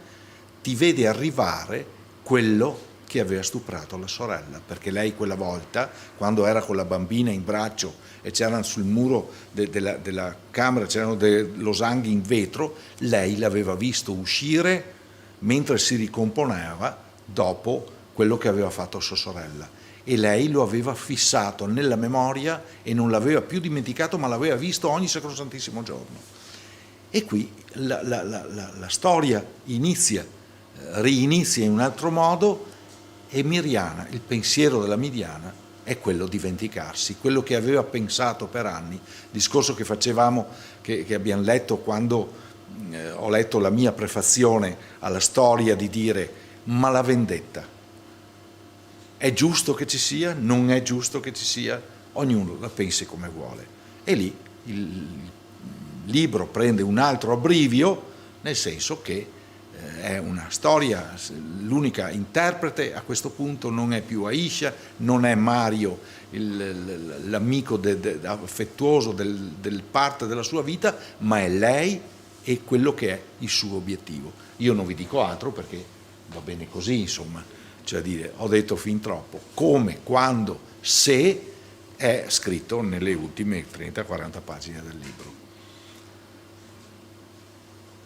ti vede arrivare quello che aveva stuprato la sorella, perché lei quella volta, quando era con la bambina in braccio e c'erano sul muro della camera, c'erano dei losanghi in vetro, lei l'aveva visto uscire mentre si ricomponeva dopo quello che aveva fatto sua sorella, e lei lo aveva fissato nella memoria e non l'aveva più dimenticato, ma l'aveva visto ogni sacrosantissimo giorno. E qui la storia rinizia in un altro modo, e Miriana, il pensiero della Miriana è quello di vendicarsi, quello che aveva pensato per anni, discorso che facevamo, che abbiamo letto quando ho letto la mia prefazione alla storia, di dire: ma la vendetta è giusto che ci sia, non è giusto che ci sia, ognuno la pensi come vuole. E lì il libro prende un altro abbrivio, nel senso che è una storia, l'unica interprete a questo punto non è più Aisha, non è Mario, l'amico affettuoso del parte della sua vita, ma è lei e quello che è il suo obiettivo. Io non vi dico altro perché va bene così, insomma, cioè dire, ho detto fin troppo. Come, quando, se è scritto nelle ultime 30-40 pagine del libro.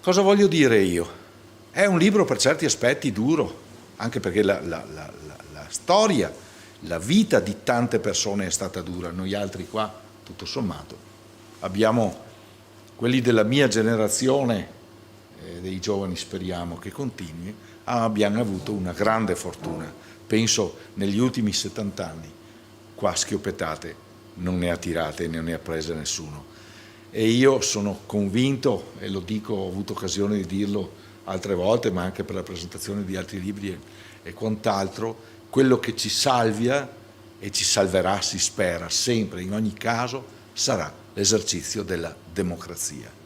Cosa voglio dire io? È un libro per certi aspetti duro, anche perché la storia, la vita di tante persone è stata dura. Noi altri qua, tutto sommato, abbiamo quelli della mia generazione, dei giovani speriamo che continui, abbiamo avuto una grande fortuna. Penso negli ultimi 70 anni, qua schioppettate non ne ha tirate, non ne ha prese nessuno. E io sono convinto, e lo dico, ho avuto occasione di dirlo altre volte, ma anche per la presentazione di altri libri e quant'altro, quello che ci salvia e ci salverà, si spera, sempre, in ogni caso, sarà l'esercizio della democrazia.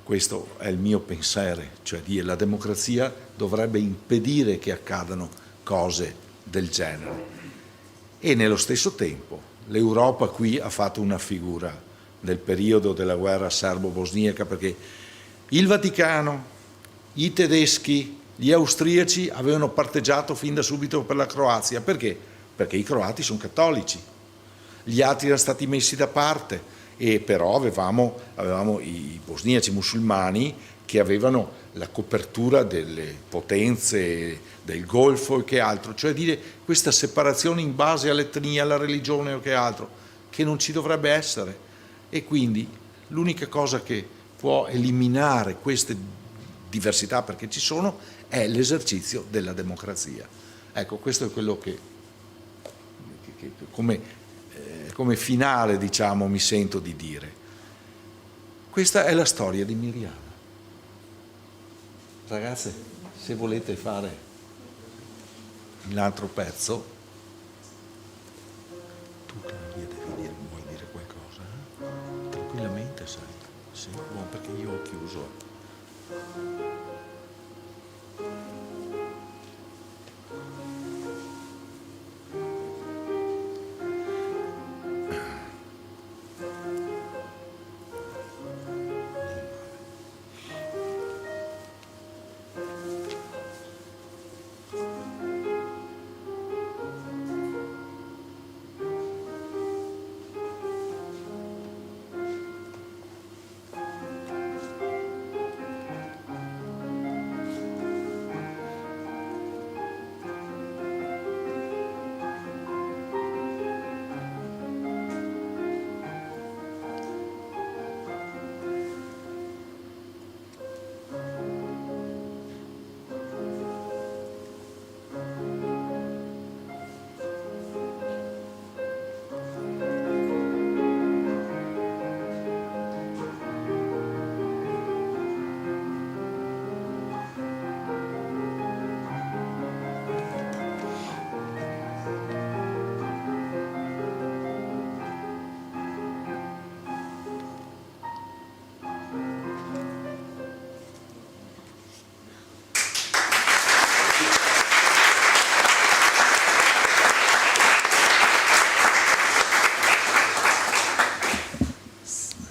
Questo è il mio pensare, cioè dire la democrazia dovrebbe impedire che accadano cose del genere. E nello stesso tempo l'Europa qui ha fatto una figura nel periodo della guerra serbo-bosniaca, perché il Vaticano, i tedeschi, gli austriaci avevano parteggiato fin da subito per la Croazia. Perché? Perché i croati sono cattolici, gli altri erano stati messi da parte, e però avevamo i bosniaci musulmani che avevano la copertura delle potenze del Golfo e che altro, cioè dire questa separazione in base all'etnia, alla religione o che altro, che non ci dovrebbe essere. E quindi l'unica cosa che può eliminare queste diversità, perché ci sono, è l'esercizio della democrazia. Ecco, questo è quello che come finale, diciamo, mi sento di dire. Questa è la storia di Miriana. Ragazze, se volete fare l'altro pezzo, tu Claudia vuoi dire qualcosa? Tranquillamente, sai. Sì, buon, perché io ho chiuso.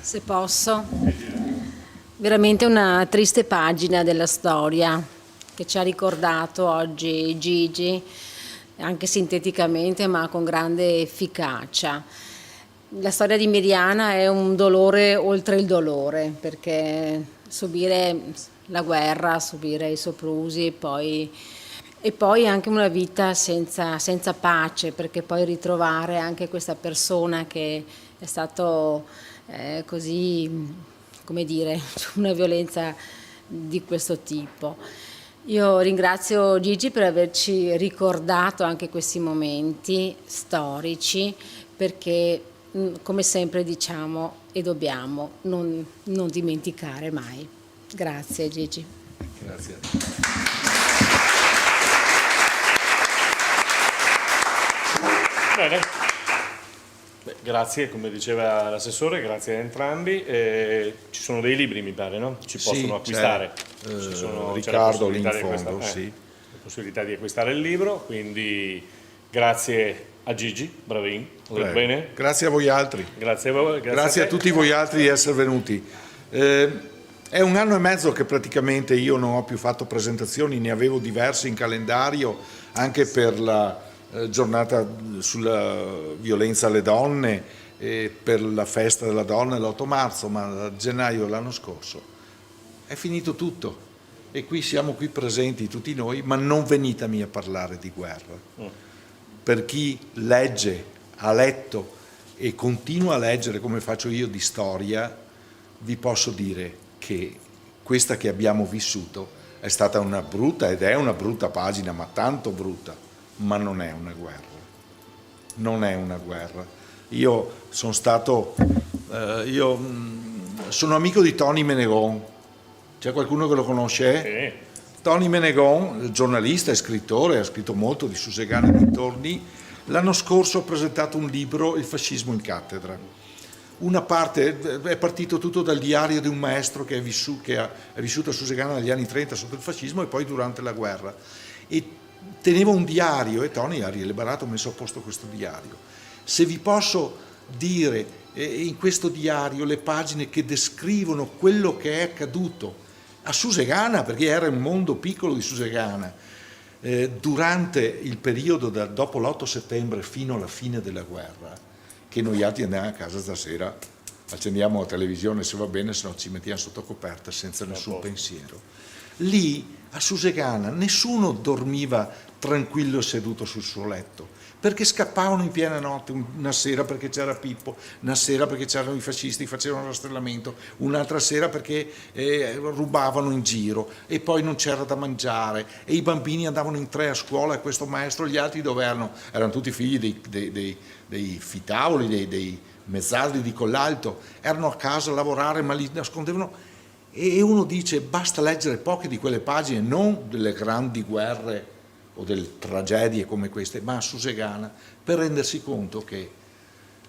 Se posso. Veramente una triste pagina della storia che ci ha ricordato oggi Gigi, anche sinteticamente ma con grande efficacia. La storia di Miriana è un dolore oltre il dolore, perché subire la guerra, subire i soprusi e poi anche una vita senza pace, perché poi ritrovare anche questa persona che è stato così, come dire, una violenza di questo tipo. Io ringrazio Gigi per averci ricordato anche questi momenti storici, perché come sempre diciamo e dobbiamo non dimenticare mai. Grazie Gigi. Grazie. Bene. Beh, grazie, come diceva l'assessore, grazie a entrambi. Ci sono dei libri, mi pare, no? Ci possono acquistare. C'è la Riccardo lì in possibilità fondo, sì. la possibilità di acquistare il libro, quindi grazie a Gigi, bravin, ho detto bene? Grazie a voi altri. Grazie a voi. Grazie a tutti voi altri di essere venuti. È 1 anno e mezzo che praticamente io non ho più fatto presentazioni, ne avevo diverse in calendario anche per la giornata sulla violenza alle donne, per la festa della donna l'8 marzo, ma a gennaio dell'anno scorso è finito tutto e qui siamo qui presenti tutti noi, ma non venitemi a parlare di guerra. Per chi legge, ha letto e continua a leggere come faccio io di storia, vi posso dire che questa che abbiamo vissuto è stata una brutta ed è una brutta pagina, ma tanto brutta, ma non è una guerra. Non è una guerra. Io sono stato, sono amico di Tony Menegon, c'è qualcuno che lo conosce? Sì. Tony Menegon, giornalista e scrittore, ha scritto molto di Susegana e dintorni. L'anno scorso ho presentato un libro, Il fascismo in cattedra. Una parte è partito tutto dal diario di un maestro che è vissuto a Susegana negli anni 30 sotto il fascismo e poi durante la guerra. E teneva un diario e Tony ha rielaborato, ha messo a posto questo diario. Se vi posso dire in questo diario le pagine che descrivono quello che è accaduto a Susegana, perché era il mondo piccolo di Susegana, durante il periodo dopo l'8 settembre fino alla fine della guerra, che noi altri andiamo a casa stasera, accendiamo la televisione se va bene, se no ci mettiamo sotto coperta senza nessun pensiero. Lì a Susegana nessuno dormiva tranquillo seduto sul suo letto, perché scappavano in piena notte, una sera perché c'era Pippo, una sera perché c'erano i fascisti che facevano rastrellamento, un'altra sera perché rubavano in giro e poi non c'era da mangiare e i bambini andavano in 3 a scuola e questo maestro, gli altri dove erano? Erano tutti figli dei fitavoli, dei mezzadri di Collalto, erano a casa a lavorare ma li nascondevano. E uno dice basta leggere poche di quelle pagine, non delle grandi guerre o delle tragedie come queste, ma a Susegana, per rendersi conto che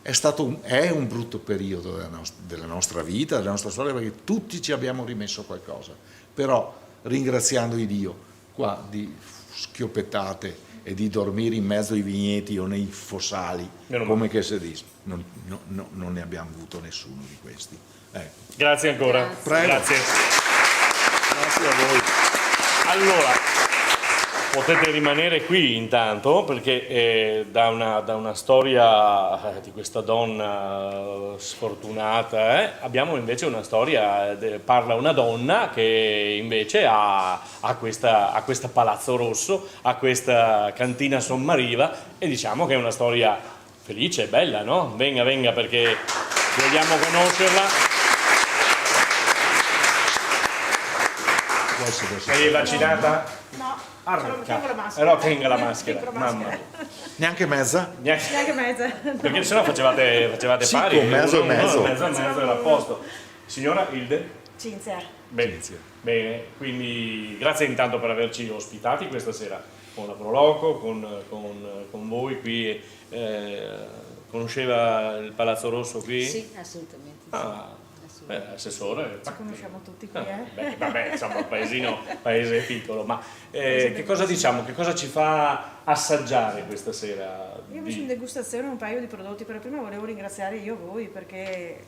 è un brutto periodo della nostra vita, della nostra storia, perché tutti ci abbiamo rimesso qualcosa, però ringraziando il Dio qua di schioppettate e di dormire in mezzo ai vigneti o nei fossali, come che si dice, non ne abbiamo avuto nessuno di questi. Grazie ancora. Prego. Grazie. Grazie a voi. Allora, potete rimanere qui intanto perché da una storia di questa donna sfortunata abbiamo invece una storia, parla una donna che invece ha questa Palazzo Rosso, ha questa cantina Sommariva e diciamo che è una storia felice e bella, no? Venga perché vogliamo conoscerla. Sei vaccinata? No, Arca. tengo la maschera. Allora tenga la maschera, mamma mia. Neanche mezza? Neanche mezza. Perché sennò facevate Sì, pari. con mezzo e mezzo. Mezzo era a posto. Signora Hilde? Cinzia. Bene, quindi grazie intanto per averci ospitati questa sera con la Proloco, con voi qui. Conosceva il Palazzo Rosso qui? Sì, assolutamente. Sì. Assessore. Ci conosciamo tutti qui, Vabbè, insomma, paese piccolo, ma che cosa diciamo, che cosa ci fa assaggiare questa sera? Io ho messo in degustazione un paio di prodotti, però prima volevo ringraziare io voi perché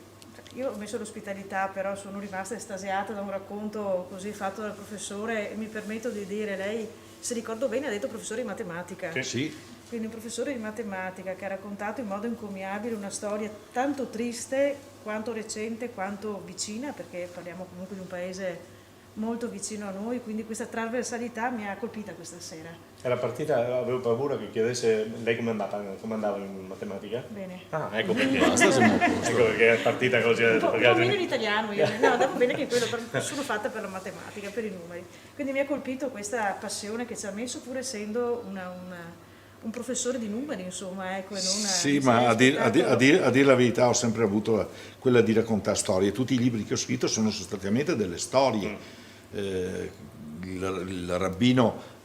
Io ho messo l'ospitalità, però sono rimasta estasiata da un racconto così fatto dal professore e mi permetto di dire, lei, se ricordo bene, ha detto professore di matematica. Sì. Quindi un professore di matematica che ha raccontato in modo encomiabile una storia tanto triste quanto recente quanto vicina, perché parliamo comunque di un paese molto vicino a noi, quindi questa trasversalità mi ha colpita questa sera. Era partita, avevo paura che chiedesse lei come andava in matematica? Bene. Ah, ecco perché. Basta, siamo a posto. Ecco perché è partita così. Un po' perché meno in italiano io, no, va bene che quello, però sono fatta per la matematica, per i numeri. Quindi mi ha colpito questa passione che ci ha messo, pur essendo un professore di numeri, insomma, ecco, e non Sì, ma a dire la verità ho sempre avuto quella di raccontare storie. Tutti i libri che ho scritto sono sostanzialmente delle storie.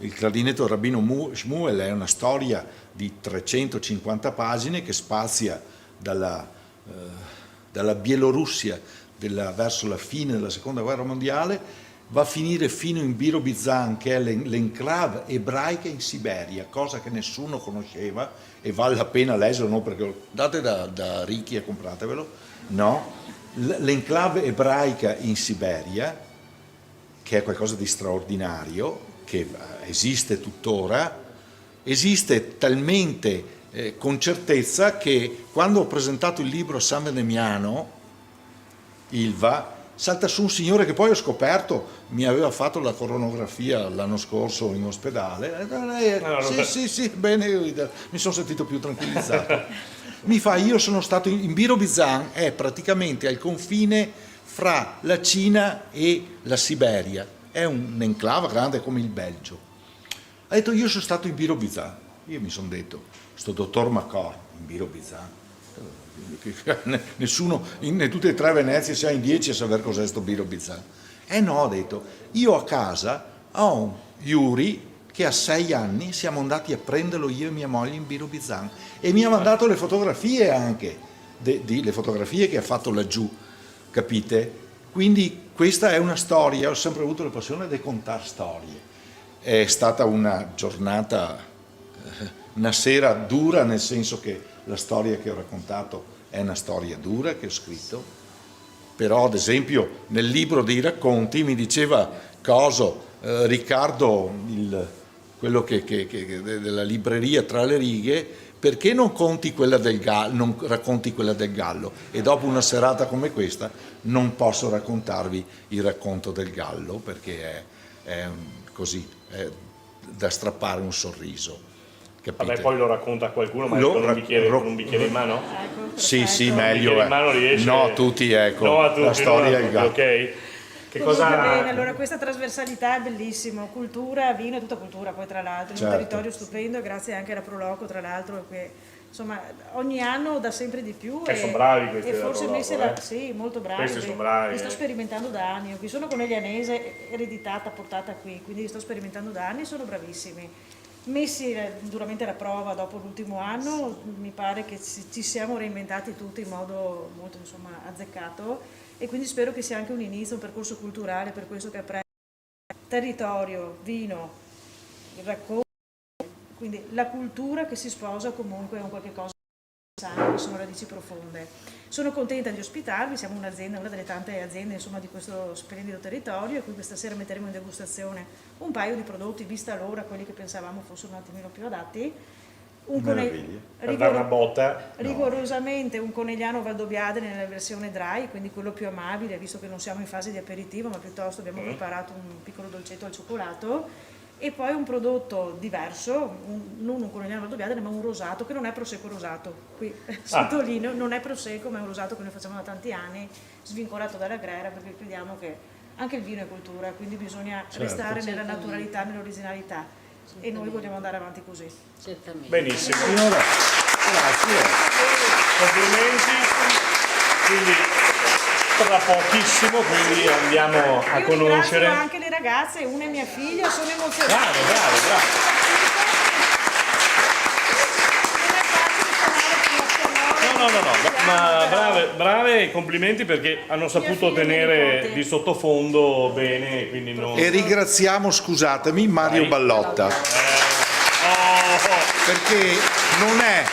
Il clarinetto del rabbino Shmuel è una storia di 350 pagine che spazia dalla Bielorussia verso la fine della seconda guerra mondiale, va a finire fino in Birobizan, che è l'enclave ebraica in Siberia, cosa che nessuno conosceva e vale la pena leggerlo, no? Perché date da ricchi e compratevelo, no? L'enclave ebraica in Siberia, che è qualcosa di straordinario, che esiste tuttora, esiste talmente con certezza che quando ho presentato il libro a San Venemiano, Ilva, salta su un signore che poi ho scoperto mi aveva fatto la coronografia l'anno scorso in ospedale. Sì, bene, mi sono sentito più tranquillizzato. Mi fa, io sono stato in Birobizan, è praticamente al confine fra la Cina e la Siberia, è un'enclave grande come il Belgio. Ha detto, io sono stato in Birobizan. Io mi sono detto, sto dottor Macor in Birobizan, nessuno in tutte e tre Venezie sia in 10 a sapere cos'è sto Birobizan. No, ha detto, io a casa ho un Yuri che a 6 anni siamo andati a prenderlo io e mia moglie in Birobizan e mi ha mandato le fotografie anche, le fotografie che ha fatto laggiù, capite? Quindi questa è una storia, ho sempre avuto la passione di contare storie. È stata una giornata, una sera dura, nel senso che la storia che ho raccontato è una storia dura che ho scritto, però ad esempio nel libro dei racconti mi diceva Riccardo, quello della libreria Tra le righe, perché non racconti quella del gallo, e dopo una serata come questa non posso raccontarvi il racconto del gallo perché è così, è da strappare un sorriso. Capite? Vabbè, poi lo racconta a qualcuno, ma con un bicchiere in mano? Ecco, Sì, meglio. In mano riesce... No, a tutti, ecco. No, a tutti, la storia del gallo. Ok. Che comunque cosa... bene, allora questa trasversalità è bellissimo, cultura, vino è tutta cultura poi tra l'altro, Certo. Un territorio stupendo, grazie anche alla Proloco tra l'altro, che insomma ogni anno dà sempre di più sono bravi questi e forse della Proloco, sì, molto bravi. Questi sono bravi, Li sto sperimentando da anni, io qui sono coneglianese, ereditata, portata qui, quindi li sto sperimentando da anni e sono bravissimi. Messi duramente alla prova dopo l'ultimo anno, mi pare che ci siamo reinventati tutti in modo molto azzeccato e quindi spero che sia anche un inizio, un percorso culturale per questo che apprezzo. Territorio, vino, il racconto, quindi la cultura che si sposa comunque è un qualche cosa che sono radici profonde. Sono contenta di ospitarvi, siamo un'azienda, una delle tante aziende di questo splendido territorio, e qui questa sera metteremo in degustazione un paio di prodotti, vista l'ora, quelli che pensavamo fossero un attimino più adatti. Per dare una botta. Rigorosamente un conegliano Valdobbiadene nella versione dry, quindi quello più amabile, visto che non siamo in fase di aperitivo, ma piuttosto abbiamo preparato un piccolo dolcetto al cioccolato. E poi un prodotto diverso, non un conegliano Valdobbiadene, ma un rosato, che non è prosecco rosato, qui sottolineo, non è prosecco, ma è un rosato che noi facciamo da tanti anni, svincolato dalla grera, perché crediamo che anche il vino è cultura, quindi bisogna restare nella naturalità, nell'originalità, e noi vogliamo andare avanti così. Certamente. Benissimo. Signora, grazie. Complimenti. Quindi tra pochissimo, quindi andiamo a Io conoscere. ringrazio anche le ragazze, una è mia figlia, sono emozionata. Bravo. Non è facile suonare con la sonora. No, ma brave e complimenti perché hanno saputo figlia e tenere nipote. di sottofondo bene, quindi non... E ringraziamo, scusatemi, Mario Vai. Ballotta, Oh, perché non è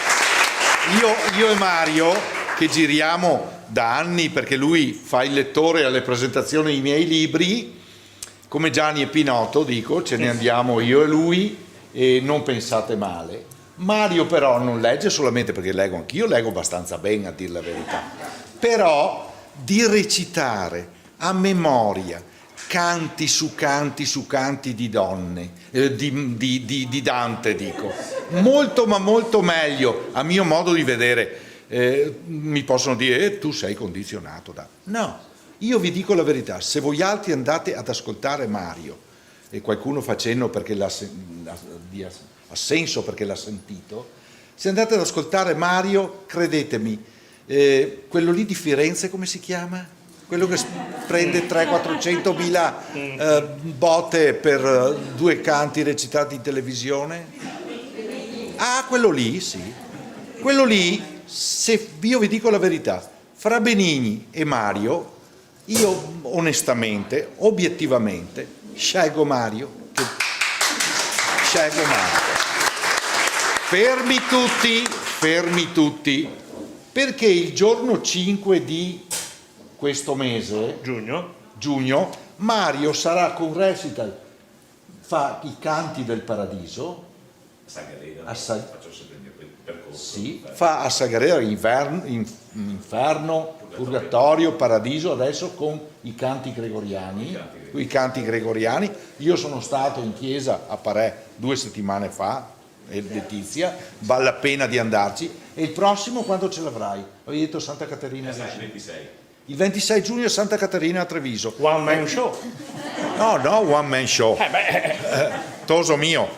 io e Mario che giriamo da anni, perché lui fa il lettore alle presentazioni dei miei libri, come Gianni e Pinotto, dico, ce ne andiamo io e lui e non pensate male. Mario però non legge solamente perché leggo anch'io, leggo abbastanza bene a dir la verità, però di recitare a memoria canti su canti su canti di donne, di Dante dico, molto ma molto meglio a mio modo di vedere. Mi possono dire tu sei condizionato da... No, io vi dico la verità, se voi altri andate ad ascoltare Mario, e qualcuno fa cenno perché ha senso perché l'ha sentito, se andate ad ascoltare Mario, credetemi, quello lì di Firenze come si chiama? Quello che prende 300-400 mila botte per 2 canti recitati in televisione? Ah, quello lì, sì. Quello lì, se io vi dico la verità, fra Benigni e Mario, io onestamente, obiettivamente, scelgo Mario. Scelgo Mario. Fermi tutti, perché il giorno 5 di questo mese, giugno, Mario sarà con recital, fa i canti del Paradiso, faccio sempre il mio percorso, sì, fa a Sagarera Inferno, Purgatorio, Paradiso, adesso con i canti gregoriani. Io sono stato in chiesa a Parè 2 settimane fa, e Letizia, vale la pena di andarci. E il prossimo quando ce l'avrai? Avevi detto Santa Caterina? Il 26. Il 26 giugno a Santa Caterina a Treviso. One man show. No, one man show. Toso mio.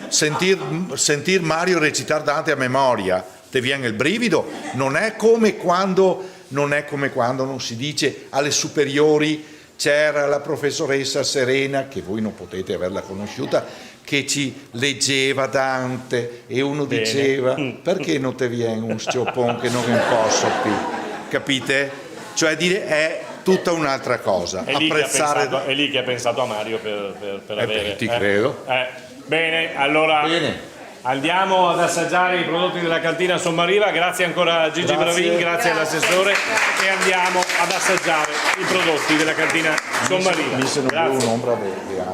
Sentir Mario recitare Dante a memoria, ti viene il brivido. Non è come quando non si dice alle superiori c'era la professoressa Serena, che voi non potete averla conosciuta, che ci leggeva Dante e uno diceva perché non te viene un sciopon che non posso più, capite? Cioè dire è tutta un'altra cosa. È lì che ha pensato a Mario per avere. Ti credo. Bene, allora andiamo ad assaggiare i prodotti della cantina Sommariva. Grazie ancora a Gigi Bravin, grazie all'assessore, e andiamo ad assaggiare i prodotti della cantina Sommariva. Mi se non un'ombra verde.